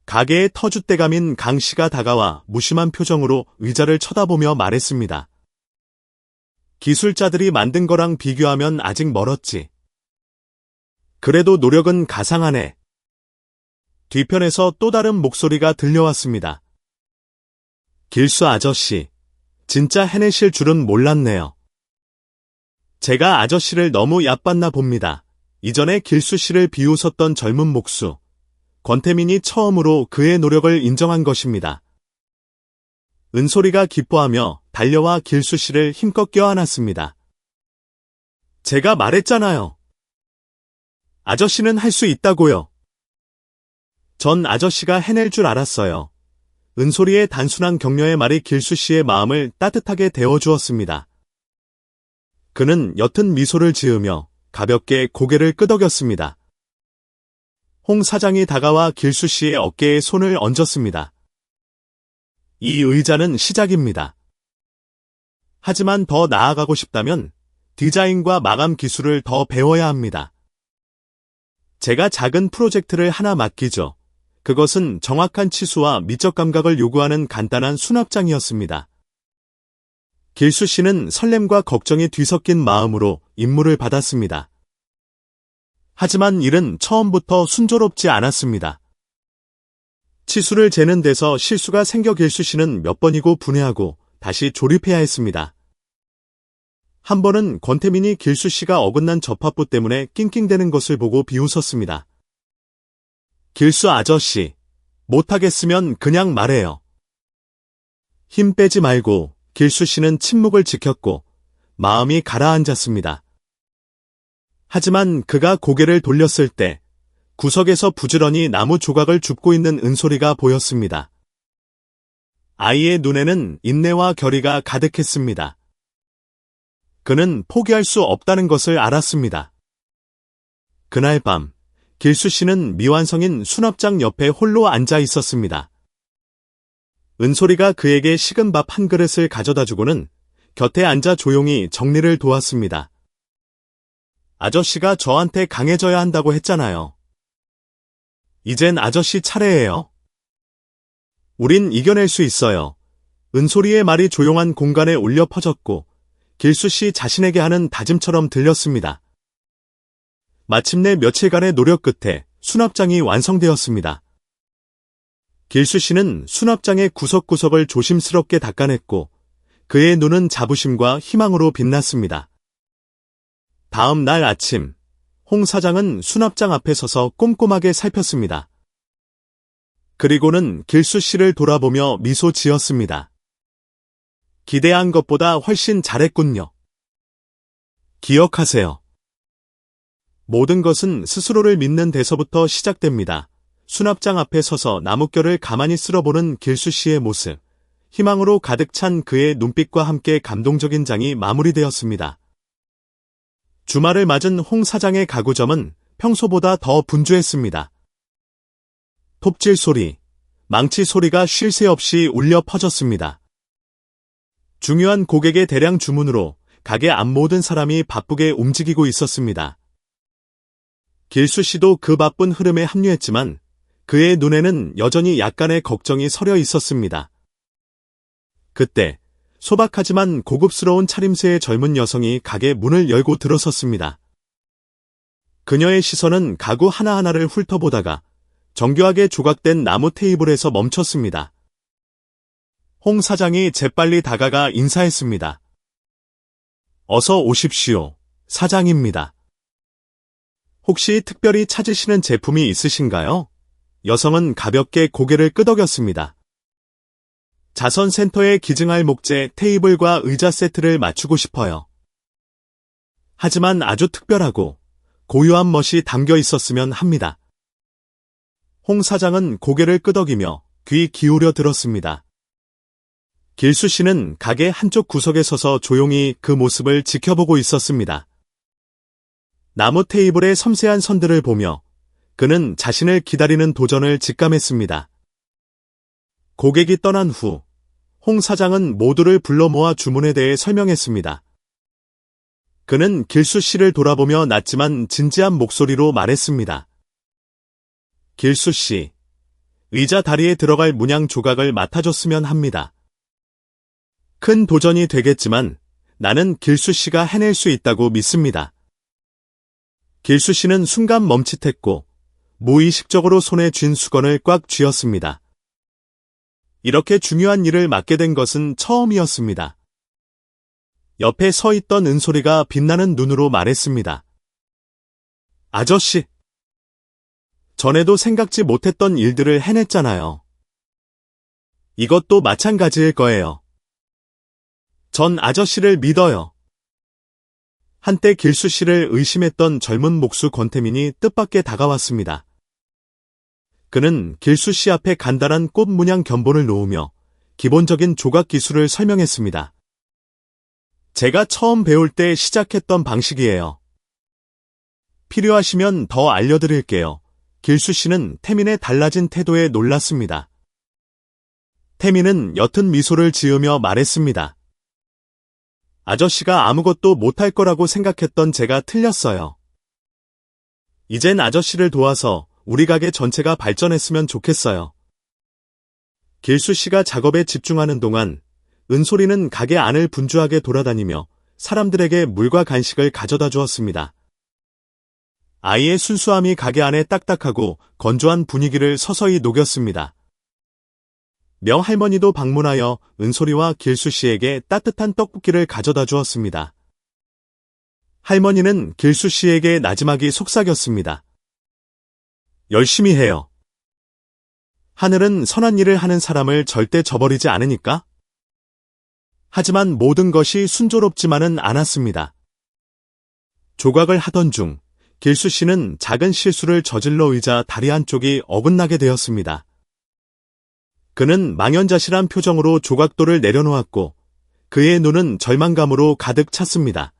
가게의 터줏대감인 강 씨가 다가와 무심한 표정으로 의자를 쳐다보며 말했습니다. 기술자들이 만든 거랑 비교하면 아직 멀었지. 그래도 노력은 가상하네. 뒤편에서 또 다른 목소리가 들려왔습니다. 길수 아저씨, 진짜 해내실 줄은 몰랐네요. 제가 아저씨를 너무 얕봤나 봅니다. 이전에 길수 씨를 비웃었던 젊은 목수, 권태민이 처음으로 그의 노력을 인정한 것입니다. 은솔이가 기뻐하며 달려와 길수 씨를 힘껏 껴안았습니다. 제가 말했잖아요. 아저씨는 할 수 있다고요. 전 아저씨가 해낼 줄 알았어요. 은솔이의 단순한 격려의 말이 길수 씨의 마음을 따뜻하게 데워주었습니다. 그는 옅은 미소를 지으며 가볍게 고개를 끄덕였습니다. 홍 사장이 다가와 길수 씨의 어깨에 손을 얹었습니다. 이 의자는 시작입니다. 하지만 더 나아가고 싶다면 디자인과 마감 기술을 더 배워야 합니다. 제가 작은 프로젝트를 하나 맡기죠. 그것은 정확한 치수와 미적 감각을 요구하는 간단한 수납장이었습니다. 길수 씨는 설렘과 걱정이 뒤섞인 마음으로 임무를 받았습니다. 하지만 일은 처음부터 순조롭지 않았습니다. 치수를 재는 데서 실수가 생겨 길수 씨는 몇 번이고 분해하고 다시 조립해야 했습니다. 한 번은 권태민이 길수 씨가 어긋난 접합부 때문에 낑낑대는 것을 보고 비웃었습니다. 길수 아저씨, 못하겠으면 그냥 말해요. 힘 빼지 말고 길수 씨는 침묵을 지켰고 마음이 가라앉았습니다. 하지만 그가 고개를 돌렸을 때 구석에서 부지런히 나무 조각을 줍고 있는 은솔이가 보였습니다. 아이의 눈에는 인내와 결의가 가득했습니다. 그는 포기할 수 없다는 것을 알았습니다. 그날 밤, 길수 씨는 미완성인 수납장 옆에 홀로 앉아 있었습니다. 은솔이가 그에게 식은 밥 한 그릇을 가져다 주고는 곁에 앉아 조용히 정리를 도왔습니다. 아저씨가 저한테 강해져야 한다고 했잖아요. 이젠 아저씨 차례예요. 우린 이겨낼 수 있어요. 은솔이의 말이 조용한 공간에 울려 퍼졌고 길수 씨 자신에게 하는 다짐처럼 들렸습니다. 마침내 며칠간의 노력 끝에 수납장이 완성되었습니다. 길수 씨는 수납장의 구석구석을 조심스럽게 닦아냈고 그의 눈은 자부심과 희망으로 빛났습니다. 다음 날 아침, 홍 사장은 수납장 앞에 서서 꼼꼼하게 살폈습니다. 그리고는 길수 씨를 돌아보며 미소 지었습니다. 기대한 것보다 훨씬 잘했군요. 기억하세요. 모든 것은 스스로를 믿는 데서부터 시작됩니다. 수납장 앞에 서서 나뭇결을 가만히 쓸어보는 길수 씨의 모습, 희망으로 가득 찬 그의 눈빛과 함께 감동적인 장이 마무리되었습니다. 주말을 맞은 홍 사장의 가구점은 평소보다 더 분주했습니다. 톱질 소리, 망치 소리가 쉴 새 없이 울려 퍼졌습니다. 중요한 고객의 대량 주문으로 가게 앞 모든 사람이 바쁘게 움직이고 있었습니다. 길수 씨도 그 바쁜 흐름에 합류했지만 그의 눈에는 여전히 약간의 걱정이 서려 있었습니다. 그때 소박하지만 고급스러운 차림새의 젊은 여성이 가게 문을 열고 들어섰습니다. 그녀의 시선은 가구 하나하나를 훑어보다가 정교하게 조각된 나무 테이블에서 멈췄습니다. 홍 사장이 재빨리 다가가 인사했습니다. 어서 오십시오. 사장입니다. 혹시 특별히 찾으시는 제품이 있으신가요? 여성은 가볍게 고개를 끄덕였습니다. 자선센터에 기증할 목재 테이블과 의자 세트를 맞추고 싶어요. 하지만 아주 특별하고 고유한 멋이 담겨 있었으면 합니다. 홍 사장은 고개를 끄덕이며 귀 기울여 들었습니다. 길수 씨는 가게 한쪽 구석에 서서 조용히 그 모습을 지켜보고 있었습니다. 나무 테이블의 섬세한 선들을 보며 그는 자신을 기다리는 도전을 직감했습니다. 고객이 떠난 후 홍 사장은 모두를 불러 모아 주문에 대해 설명했습니다. 그는 길수 씨를 돌아보며 낮지만 진지한 목소리로 말했습니다. 길수 씨, 의자 다리에 들어갈 문양 조각을 맡아줬으면 합니다. 큰 도전이 되겠지만 나는 길수 씨가 해낼 수 있다고 믿습니다. 길수 씨는 순간 멈칫했고 무의식적으로 손에 쥔 수건을 꽉 쥐었습니다. 이렇게 중요한 일을 맡게 된 것은 처음이었습니다. 옆에 서 있던 은솔이가 빛나는 눈으로 말했습니다. 아저씨, 전에도 생각지 못했던 일들을 해냈잖아요. 이것도 마찬가지일 거예요. 전 아저씨를 믿어요. 한때 길수 씨를 의심했던 젊은 목수 권태민이 뜻밖의 다가왔습니다. 그는 길수 씨 앞에 간단한 꽃 문양 견본을 놓으며 기본적인 조각 기술을 설명했습니다. 제가 처음 배울 때 시작했던 방식이에요. 필요하시면 더 알려드릴게요. 길수 씨는 태민의 달라진 태도에 놀랐습니다. 태민은 옅은 미소를 지으며 말했습니다. 아저씨가 아무것도 못할 거라고 생각했던 제가 틀렸어요. 이젠 아저씨를 도와서 우리 가게 전체가 발전했으면 좋겠어요. 길수 씨가 작업에 집중하는 동안 은솔이는 가게 안을 분주하게 돌아다니며 사람들에게 물과 간식을 가져다 주었습니다. 아이의 순수함이 가게 안에 딱딱하고 건조한 분위기를 서서히 녹였습니다. 명할머니도 방문하여 은솔이와 길수 씨에게 따뜻한 떡볶이를 가져다 주었습니다. 할머니는 길수 씨에게 나지막이 속삭였습니다. 열심히 해요. 하늘은 선한 일을 하는 사람을 절대 저버리지 않으니까. 하지만 모든 것이 순조롭지만은 않았습니다. 조각을 하던 중 길수 씨는 작은 실수를 저질러 의자 다리 한쪽이 어긋나게 되었습니다. 그는 망연자실한 표정으로 조각돌을 내려놓았고 그의 눈은 절망감으로 가득 찼습니다.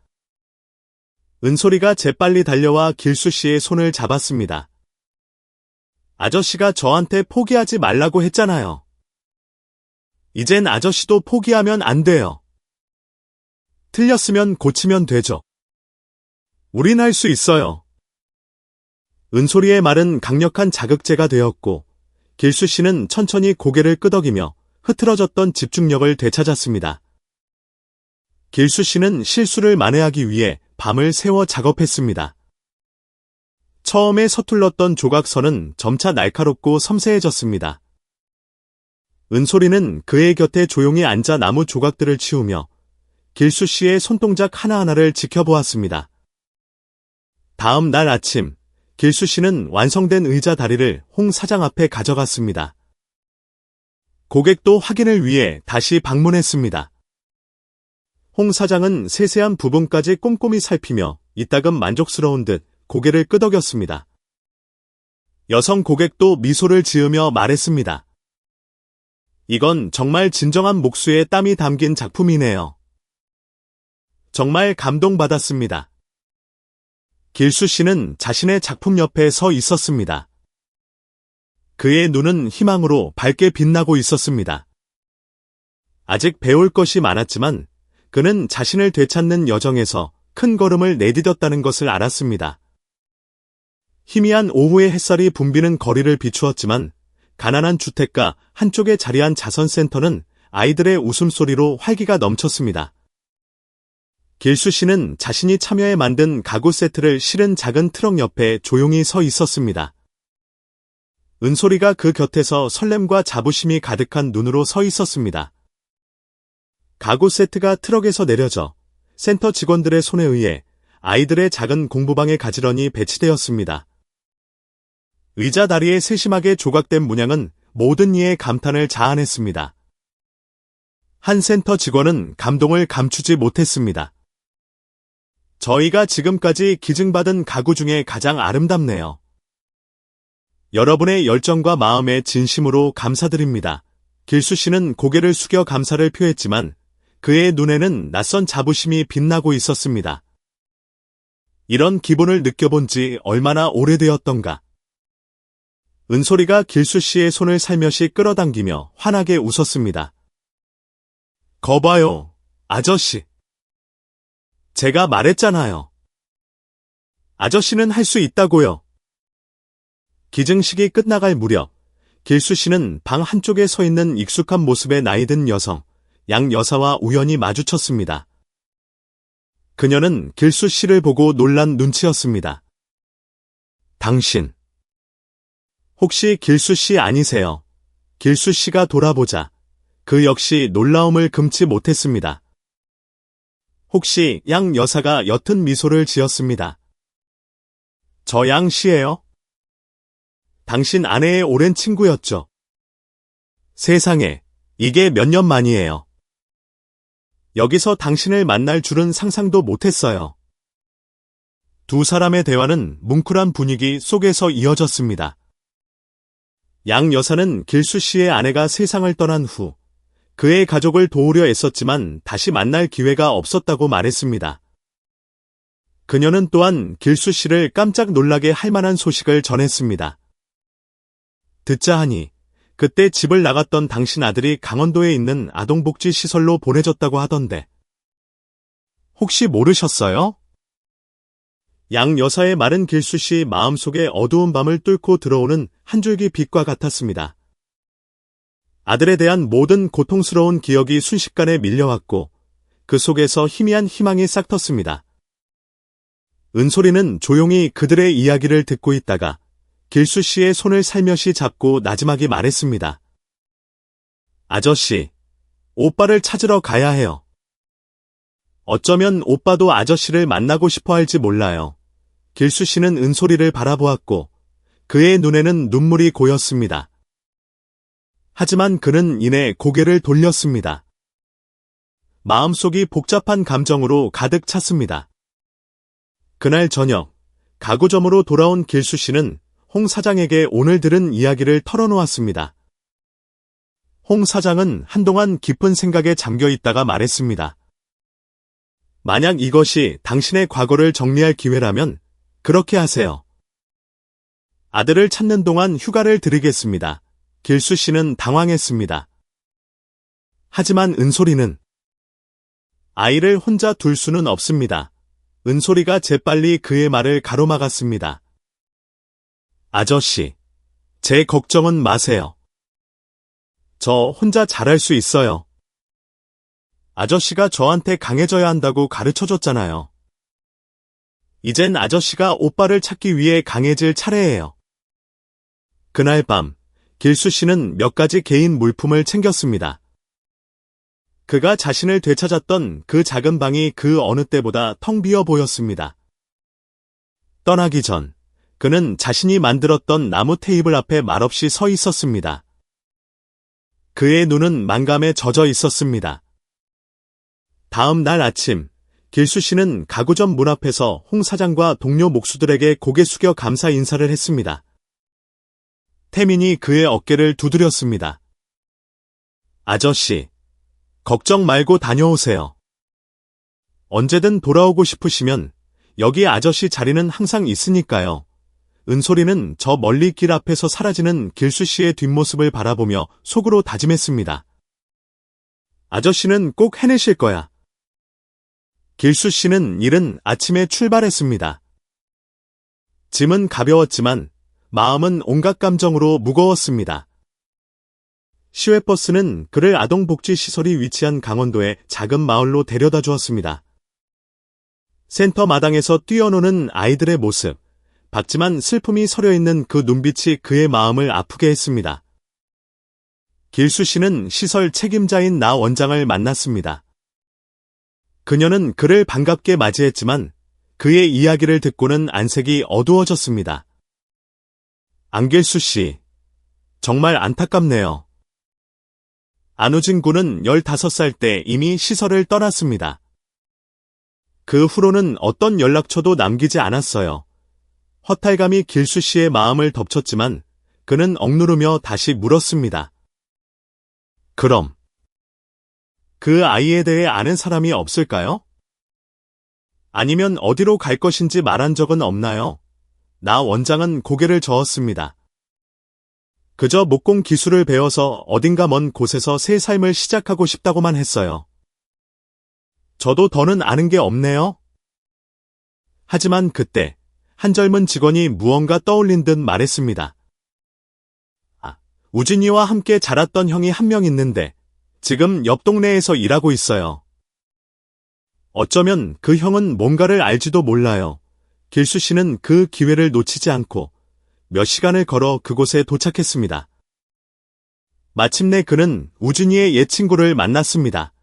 은솔이가 재빨리 달려와 길수 씨의 손을 잡았습니다. 아저씨가 저한테 포기하지 말라고 했잖아요. 이젠 아저씨도 포기하면 안 돼요. 틀렸으면 고치면 되죠. 우린 할 수 있어요. 은솔이의 말은 강력한 자극제가 되었고 길수 씨는 천천히 고개를 끄덕이며 흐트러졌던 집중력을 되찾았습니다. 길수 씨는 실수를 만회하기 위해 밤을 새워 작업했습니다. 처음에 서툴렀던 조각선은 점차 날카롭고 섬세해졌습니다. 은솔이는 그의 곁에 조용히 앉아 나무 조각들을 치우며 길수 씨의 손동작 하나하나를 지켜보았습니다. 다음 날 아침, 길수 씨는 완성된 의자 다리를 홍 사장 앞에 가져갔습니다. 고객도 확인을 위해 다시 방문했습니다. 홍 사장은 세세한 부분까지 꼼꼼히 살피며 이따금 만족스러운 듯 고개를 끄덕였습니다. 여성 고객도 미소를 지으며 말했습니다. 이건 정말 진정한 목수의 땀이 담긴 작품이네요. 정말 감동받았습니다. 길수 씨는 자신의 작품 옆에 서 있었습니다. 그의 눈은 희망으로 밝게 빛나고 있었습니다. 아직 배울 것이 많았지만 그는 자신을 되찾는 여정에서 큰 걸음을 내디뎠다는 것을 알았습니다. 희미한 오후의 햇살이 붐비는 거리를 비추었지만 가난한 주택가 한쪽에 자리한 자선센터는 아이들의 웃음소리로 활기가 넘쳤습니다. 길수 씨는 자신이 참여해 만든 가구 세트를 실은 작은 트럭 옆에 조용히 서 있었습니다. 은솔이가 그 곁에서 설렘과 자부심이 가득한 눈으로 서 있었습니다. 가구 세트가 트럭에서 내려져 센터 직원들의 손에 의해 아이들의 작은 공부방에 가지런히 배치되었습니다. 의자 다리에 세심하게 조각된 문양은 모든 이의 감탄을 자아냈습니다. 한 센터 직원은 감동을 감추지 못했습니다. 저희가 지금까지 기증받은 가구 중에 가장 아름답네요. 여러분의 열정과 마음에 진심으로 감사드립니다. 길수 씨는 고개를 숙여 감사를 표했지만 그의 눈에는 낯선 자부심이 빛나고 있었습니다. 이런 기분을 느껴본 지 얼마나 오래되었던가. 은솔이가 길수 씨의 손을 살며시 끌어당기며 환하게 웃었습니다. 거봐요, 아저씨. 제가 말했잖아요. 아저씨는 할 수 있다고요. 기증식이 끝나갈 무렵 길수 씨는 방 한쪽에 서 있는 익숙한 모습의 나이든 여성, 양 여사와 우연히 마주쳤습니다. 그녀는 길수 씨를 보고 놀란 눈치였습니다. 당신, 혹시 길수 씨 아니세요? 길수 씨가 돌아보자 그 역시 놀라움을 금치 못했습니다. 혹시 양 여사가 옅은 미소를 지었습니다. 저 양 씨예요? 당신 아내의 오랜 친구였죠. 세상에, 이게 몇 년 만이에요. 여기서 당신을 만날 줄은 상상도 못했어요. 두 사람의 대화는 뭉클한 분위기 속에서 이어졌습니다. 양 여사는 길수 씨의 아내가 세상을 떠난 후 그의 가족을 도우려 애썼지만 다시 만날 기회가 없었다고 말했습니다. 그녀는 또한 길수 씨를 깜짝 놀라게 할 만한 소식을 전했습니다. 듣자 하니 그때 집을 나갔던 당신 아들이 강원도에 있는 아동복지시설로 보내졌다고 하던데 혹시 모르셨어요? 양 여사의 말은 길수 씨 마음속에 어두운 밤을 뚫고 들어오는 한 줄기 빛과 같았습니다. 아들에 대한 모든 고통스러운 기억이 순식간에 밀려왔고 그 속에서 희미한 희망이 싹텄습니다. 은솔이는 조용히 그들의 이야기를 듣고 있다가 길수 씨의 손을 살며시 잡고 나지막이 말했습니다. 아저씨, 오빠를 찾으러 가야 해요. 어쩌면 오빠도 아저씨를 만나고 싶어 할지 몰라요. 길수 씨는 은솔이를 바라보았고 그의 눈에는 눈물이 고였습니다. 하지만 그는 이내 고개를 돌렸습니다. 마음속이 복잡한 감정으로 가득 찼습니다. 그날 저녁, 가구점으로 돌아온 길수 씨는 홍 사장에게 오늘 들은 이야기를 털어놓았습니다. 홍 사장은 한동안 깊은 생각에 잠겨 있다가 말했습니다. 만약 이것이 당신의 과거를 정리할 기회라면 그렇게 하세요. 아들을 찾는 동안 휴가를 드리겠습니다. 길수 씨는 당황했습니다. 하지만 은솔이는 아이를 혼자 둘 수는 없습니다. 은솔이가 재빨리 그의 말을 가로막았습니다. 아저씨, 제 걱정은 마세요. 저 혼자 잘할 수 있어요. 아저씨가 저한테 강해져야 한다고 가르쳐줬잖아요. 이젠 아저씨가 오빠를 찾기 위해 강해질 차례예요. 그날 밤, 길수 씨는 몇 가지 개인 물품을 챙겼습니다. 그가 자신을 되찾았던 그 작은 방이 그 어느 때보다 텅 비어 보였습니다. 떠나기 전, 그는 자신이 만들었던 나무 테이블 앞에 말없이 서 있었습니다. 그의 눈은 만감에 젖어 있었습니다. 다음 날 아침, 길수 씨는 가구점 문 앞에서 홍 사장과 동료 목수들에게 고개 숙여 감사 인사를 했습니다. 태민이 그의 어깨를 두드렸습니다. 아저씨, 걱정 말고 다녀오세요. 언제든 돌아오고 싶으시면 여기 아저씨 자리는 항상 있으니까요. 은솔이는 저 멀리 길 앞에서 사라지는 길수 씨의 뒷모습을 바라보며 속으로 다짐했습니다. 아저씨는 꼭 해내실 거야. 길수 씨는 이른 아침에 출발했습니다. 짐은 가벼웠지만 마음은 온갖 감정으로 무거웠습니다. 시외버스는 그를 아동복지시설이 위치한 강원도의 작은 마을로 데려다 주었습니다. 센터 마당에서 뛰어노는 아이들의 모습, 밝지만 슬픔이 서려있는 그 눈빛이 그의 마음을 아프게 했습니다. 길수 씨는 시설 책임자인 나 원장을 만났습니다. 그녀는 그를 반갑게 맞이했지만 그의 이야기를 듣고는 안색이 어두워졌습니다. 안길수 씨, 정말 안타깝네요. 안우진 군은 15살 때 이미 시설을 떠났습니다. 그 후로는 어떤 연락처도 남기지 않았어요. 허탈감이 길수 씨의 마음을 덮쳤지만 그는 억누르며 다시 물었습니다. 그럼 그 아이에 대해 아는 사람이 없을까요? 아니면 어디로 갈 것인지 말한 적은 없나요? 나 원장은 고개를 저었습니다. 그저 목공 기술을 배워서 어딘가 먼 곳에서 새 삶을 시작하고 싶다고만 했어요. 저도 더는 아는 게 없네요. 하지만 그때 한 젊은 직원이 무언가 떠올린 듯 말했습니다. 우진이와 함께 자랐던 형이 한 명 있는데 지금 옆 동네에서 일하고 있어요. 어쩌면 그 형은 뭔가를 알지도 몰라요. 길수 씨는 그 기회를 놓치지 않고 몇 시간을 걸어 그곳에 도착했습니다. 마침내 그는 우진이의 옛 친구를 만났습니다.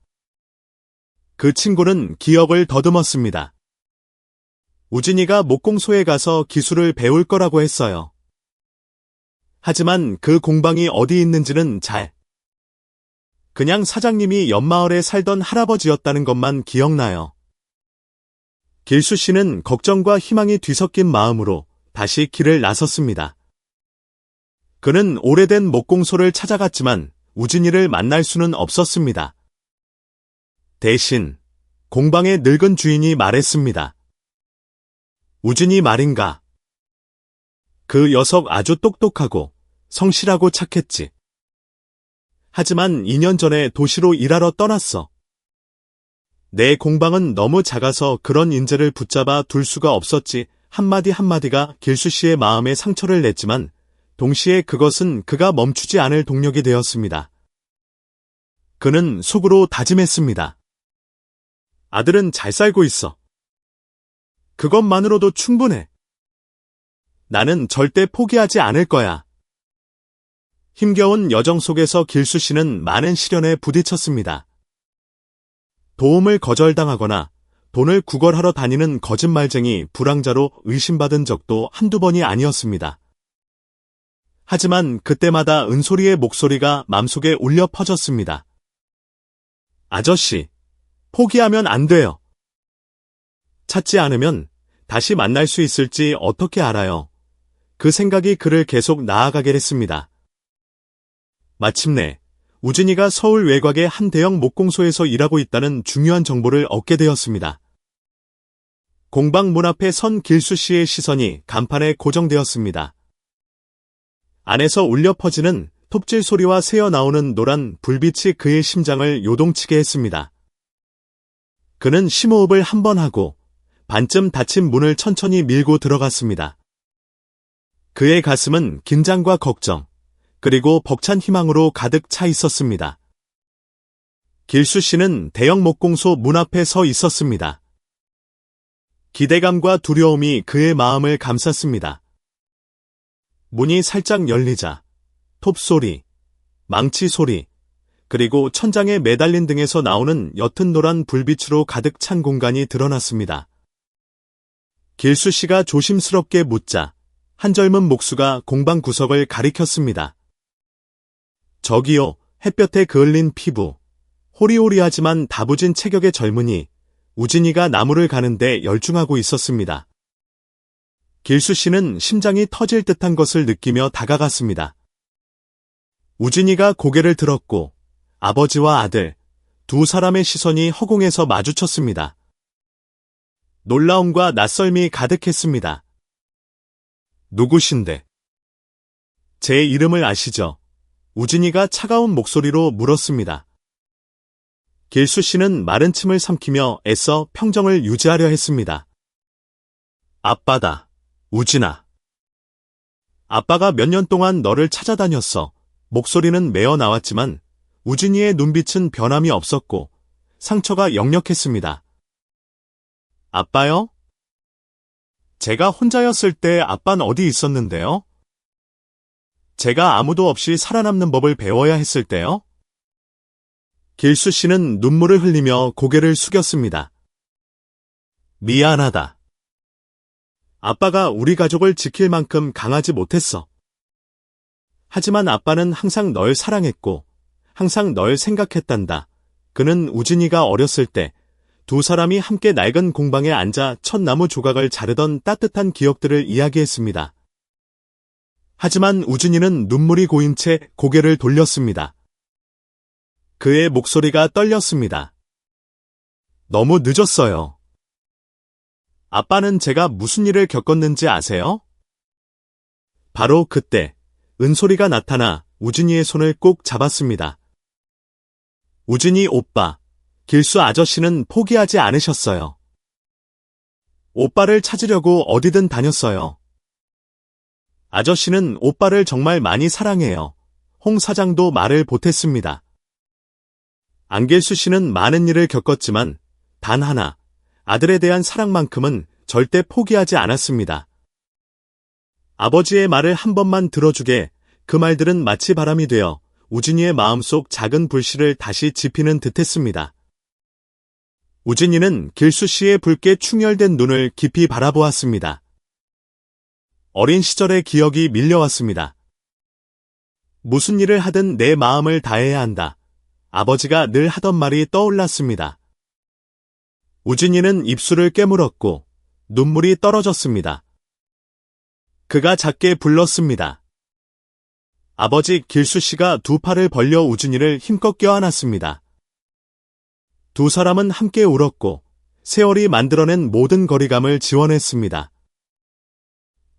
그 친구는 기억을 더듬었습니다. 우진이가 목공소에 가서 기술을 배울 거라고 했어요. 하지만 그 공방이 어디 있는지는 그냥 사장님이 옆마을에 살던 할아버지였다는 것만 기억나요. 길수 씨는 걱정과 희망이 뒤섞인 마음으로 다시 길을 나섰습니다. 그는 오래된 목공소를 찾아갔지만 우진이를 만날 수는 없었습니다. 대신 공방의 늙은 주인이 말했습니다. 우진이 말인가? 그 녀석 아주 똑똑하고 성실하고 착했지. 하지만 2년 전에 도시로 일하러 떠났어. 내 공방은 너무 작아서 그런 인재를 붙잡아 둘 수가 없었지. 한마디 한마디가 길수 씨의 마음에 상처를 냈지만 동시에 그것은 그가 멈추지 않을 동력이 되었습니다. 그는 속으로 다짐했습니다. 아들은 잘 살고 있어. 그것만으로도 충분해. 나는 절대 포기하지 않을 거야. 힘겨운 여정 속에서 길수 씨는 많은 시련에 부딪혔습니다. 도움을 거절당하거나 돈을 구걸하러 다니는 거짓말쟁이 불황자로 의심받은 적도 한두 번이 아니었습니다. 하지만 그때마다 은솔이의 목소리가 맘속에 울려 퍼졌습니다. 아저씨, 포기하면 안 돼요. 찾지 않으면 다시 만날 수 있을지 어떻게 알아요? 그 생각이 그를 계속 나아가게 했습니다. 마침내 우진이가 서울 외곽의 한 대형 목공소에서 일하고 있다는 중요한 정보를 얻게 되었습니다. 공방 문 앞에 선 길수 씨의 시선이 간판에 고정되었습니다. 안에서 울려 퍼지는 톱질 소리와 새어나오는 노란 불빛이 그의 심장을 요동치게 했습니다. 그는 심호흡을 한 번 하고 반쯤 닫힌 문을 천천히 밀고 들어갔습니다. 그의 가슴은 긴장과 걱정, 그리고 벅찬 희망으로 가득 차 있었습니다. 길수 씨는 대형 목공소 문 앞에 서 있었습니다. 기대감과 두려움이 그의 마음을 감쌌습니다. 문이 살짝 열리자 톱소리, 망치 소리, 그리고 천장에 매달린 등에서 나오는 옅은 노란 불빛으로 가득 찬 공간이 드러났습니다. 길수 씨가 조심스럽게 묻자 한 젊은 목수가 공방 구석을 가리켰습니다. 저기요, 햇볕에 그을린 피부, 호리호리하지만 다부진 체격의 젊은이, 우진이가 나무를 가는데 열중하고 있었습니다. 길수 씨는 심장이 터질 듯한 것을 느끼며 다가갔습니다. 우진이가 고개를 들었고 아버지와 아들, 두 사람의 시선이 허공에서 마주쳤습니다. 놀라움과 낯설미 가득했습니다. 누구신데? 제 이름을 아시죠? 우진이가 차가운 목소리로 물었습니다. 길수 씨는 마른 침을 삼키며 애써 평정을 유지하려 했습니다. 아빠다, 우진아. 아빠가 몇 년 동안 너를 찾아다녔어. 목소리는 메어 나왔지만 우진이의 눈빛은 변함이 없었고 상처가 역력했습니다. 아빠요? 제가 혼자였을 때 아빠는 어디 있었는데요? 제가 아무도 없이 살아남는 법을 배워야 했을 때요? 길수 씨는 눈물을 흘리며 고개를 숙였습니다. 미안하다. 아빠가 우리 가족을 지킬 만큼 강하지 못했어. 하지만 아빠는 항상 널 사랑했고 항상 널 생각했단다. 그는 우진이가 어렸을 때 두 사람이 함께 낡은 공방에 앉아 첫 나무 조각을 자르던 따뜻한 기억들을 이야기했습니다. 하지만 우진이는 눈물이 고인 채 고개를 돌렸습니다. 그의 목소리가 떨렸습니다. 너무 늦었어요. 아빠는 제가 무슨 일을 겪었는지 아세요? 바로 그때 은솔이가 나타나 우진이의 손을 꼭 잡았습니다. 우진이 오빠, 길수 아저씨는 포기하지 않으셨어요. 오빠를 찾으려고 어디든 다녔어요. 아저씨는 오빠를 정말 많이 사랑해요. 홍 사장도 말을 보탰습니다. 안길수 씨는 많은 일을 겪었지만 단 하나, 아들에 대한 사랑만큼은 절대 포기하지 않았습니다. 아버지의 말을 한 번만 들어주게 그 말들은 마치 바람이 되어 우진이의 마음속 작은 불씨를 다시 지피는 듯했습니다. 우진이는 길수 씨의 붉게 충혈된 눈을 깊이 바라보았습니다. 어린 시절의 기억이 밀려왔습니다. 무슨 일을 하든 내 마음을 다해야 한다. 아버지가 늘 하던 말이 떠올랐습니다. 우진이는 입술을 깨물었고 눈물이 떨어졌습니다. 그가 작게 불렀습니다. 아버지 길수 씨가 두 팔을 벌려 우진이를 힘껏 껴안았습니다. 두 사람은 함께 울었고 세월이 만들어낸 모든 거리감을 지워냈습니다.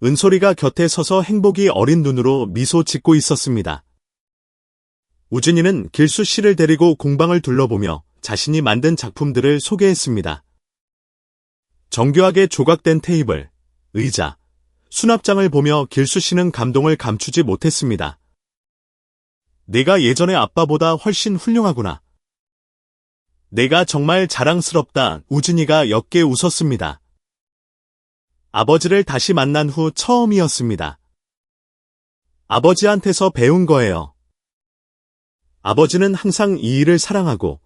은솔이가 곁에 서서 행복이 어린 눈으로 미소 짓고 있었습니다. 우진이는 길수 씨를 데리고 공방을 둘러보며 자신이 만든 작품들을 소개했습니다. 정교하게 조각된 테이블, 의자, 수납장을 보며 길수 씨는 감동을 감추지 못했습니다. 내가 예전의 아빠보다 훨씬 훌륭하구나. 내가 정말 자랑스럽다. 우진이가 옅게 웃었습니다. 아버지를 다시 만난 후 처음이었습니다. 아버지한테서 배운 거예요. 아버지는 항상 이 일을 사랑하고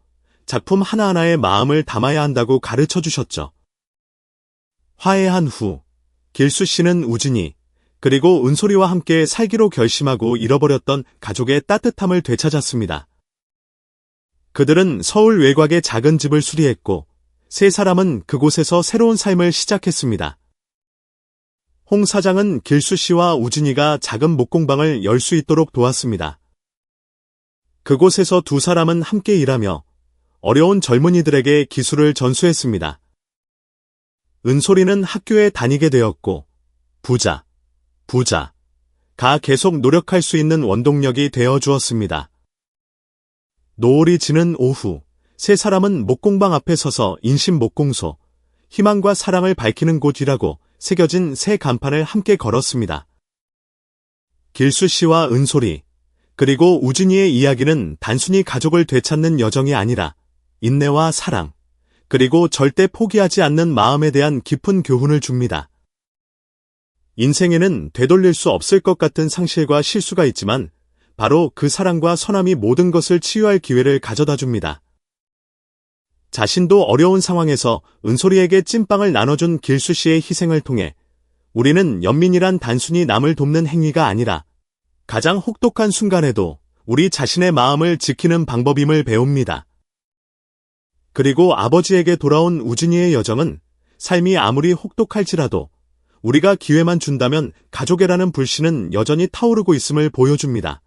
작품 하나하나에 마음을 담아야 한다고 가르쳐 주셨죠. 화해한 후 길수 씨는 우진이 그리고 은솔이와 함께 살기로 결심하고 잃어버렸던 가족의 따뜻함을 되찾았습니다. 그들은 서울 외곽의 작은 집을 수리했고 세 사람은 그곳에서 새로운 삶을 시작했습니다. 홍 사장은 길수 씨와 우진이가 작은 목공방을 열 수 있도록 도왔습니다. 그곳에서 두 사람은 함께 일하며 어려운 젊은이들에게 기술을 전수했습니다. 은솔이는 학교에 다니게 되었고 부자가 계속 노력할 수 있는 원동력이 되어 주었습니다. 노을이 지는 오후 세 사람은 목공방 앞에 서서 인심목공소, 희망과 사랑을 밝히는 곳이라고 새겨진 새 간판을 함께 걸었습니다. 길수 씨와 은솔이 그리고 우진이의 이야기는 단순히 가족을 되찾는 여정이 아니라 인내와 사랑, 그리고 절대 포기하지 않는 마음에 대한 깊은 교훈을 줍니다. 인생에는 되돌릴 수 없을 것 같은 상실과 실수가 있지만 바로 그 사랑과 선함이 모든 것을 치유할 기회를 가져다 줍니다. 자신도 어려운 상황에서 은솔이에게 찐빵을 나눠준 길수 씨의 희생을 통해 우리는 연민이란 단순히 남을 돕는 행위가 아니라 가장 혹독한 순간에도 우리 자신의 마음을 지키는 방법임을 배웁니다. 그리고 아버지에게 돌아온 우진이의 여정은 삶이 아무리 혹독할지라도 우리가 기회만 준다면 가족애라는 불씨는 여전히 타오르고 있음을 보여줍니다.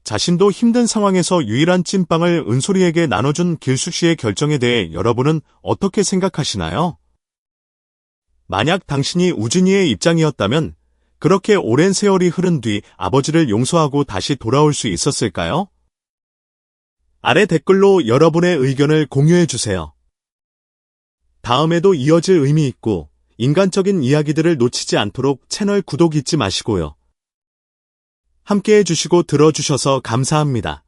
자신도 힘든 상황에서 유일한 찐빵을 은솔이에게 나눠준 길수 씨의 결정에 대해 여러분은 어떻게 생각하시나요? 만약 당신이 우진이의 입장이었다면 그렇게 오랜 세월이 흐른 뒤 아버지를 용서하고 다시 돌아올 수 있었을까요? 아래 댓글로 여러분의 의견을 공유해주세요. 다음에도 이어질 의미 있고 인간적인 이야기들을 놓치지 않도록 채널 구독 잊지 마시고요. 함께 해주시고 들어주셔서 감사합니다.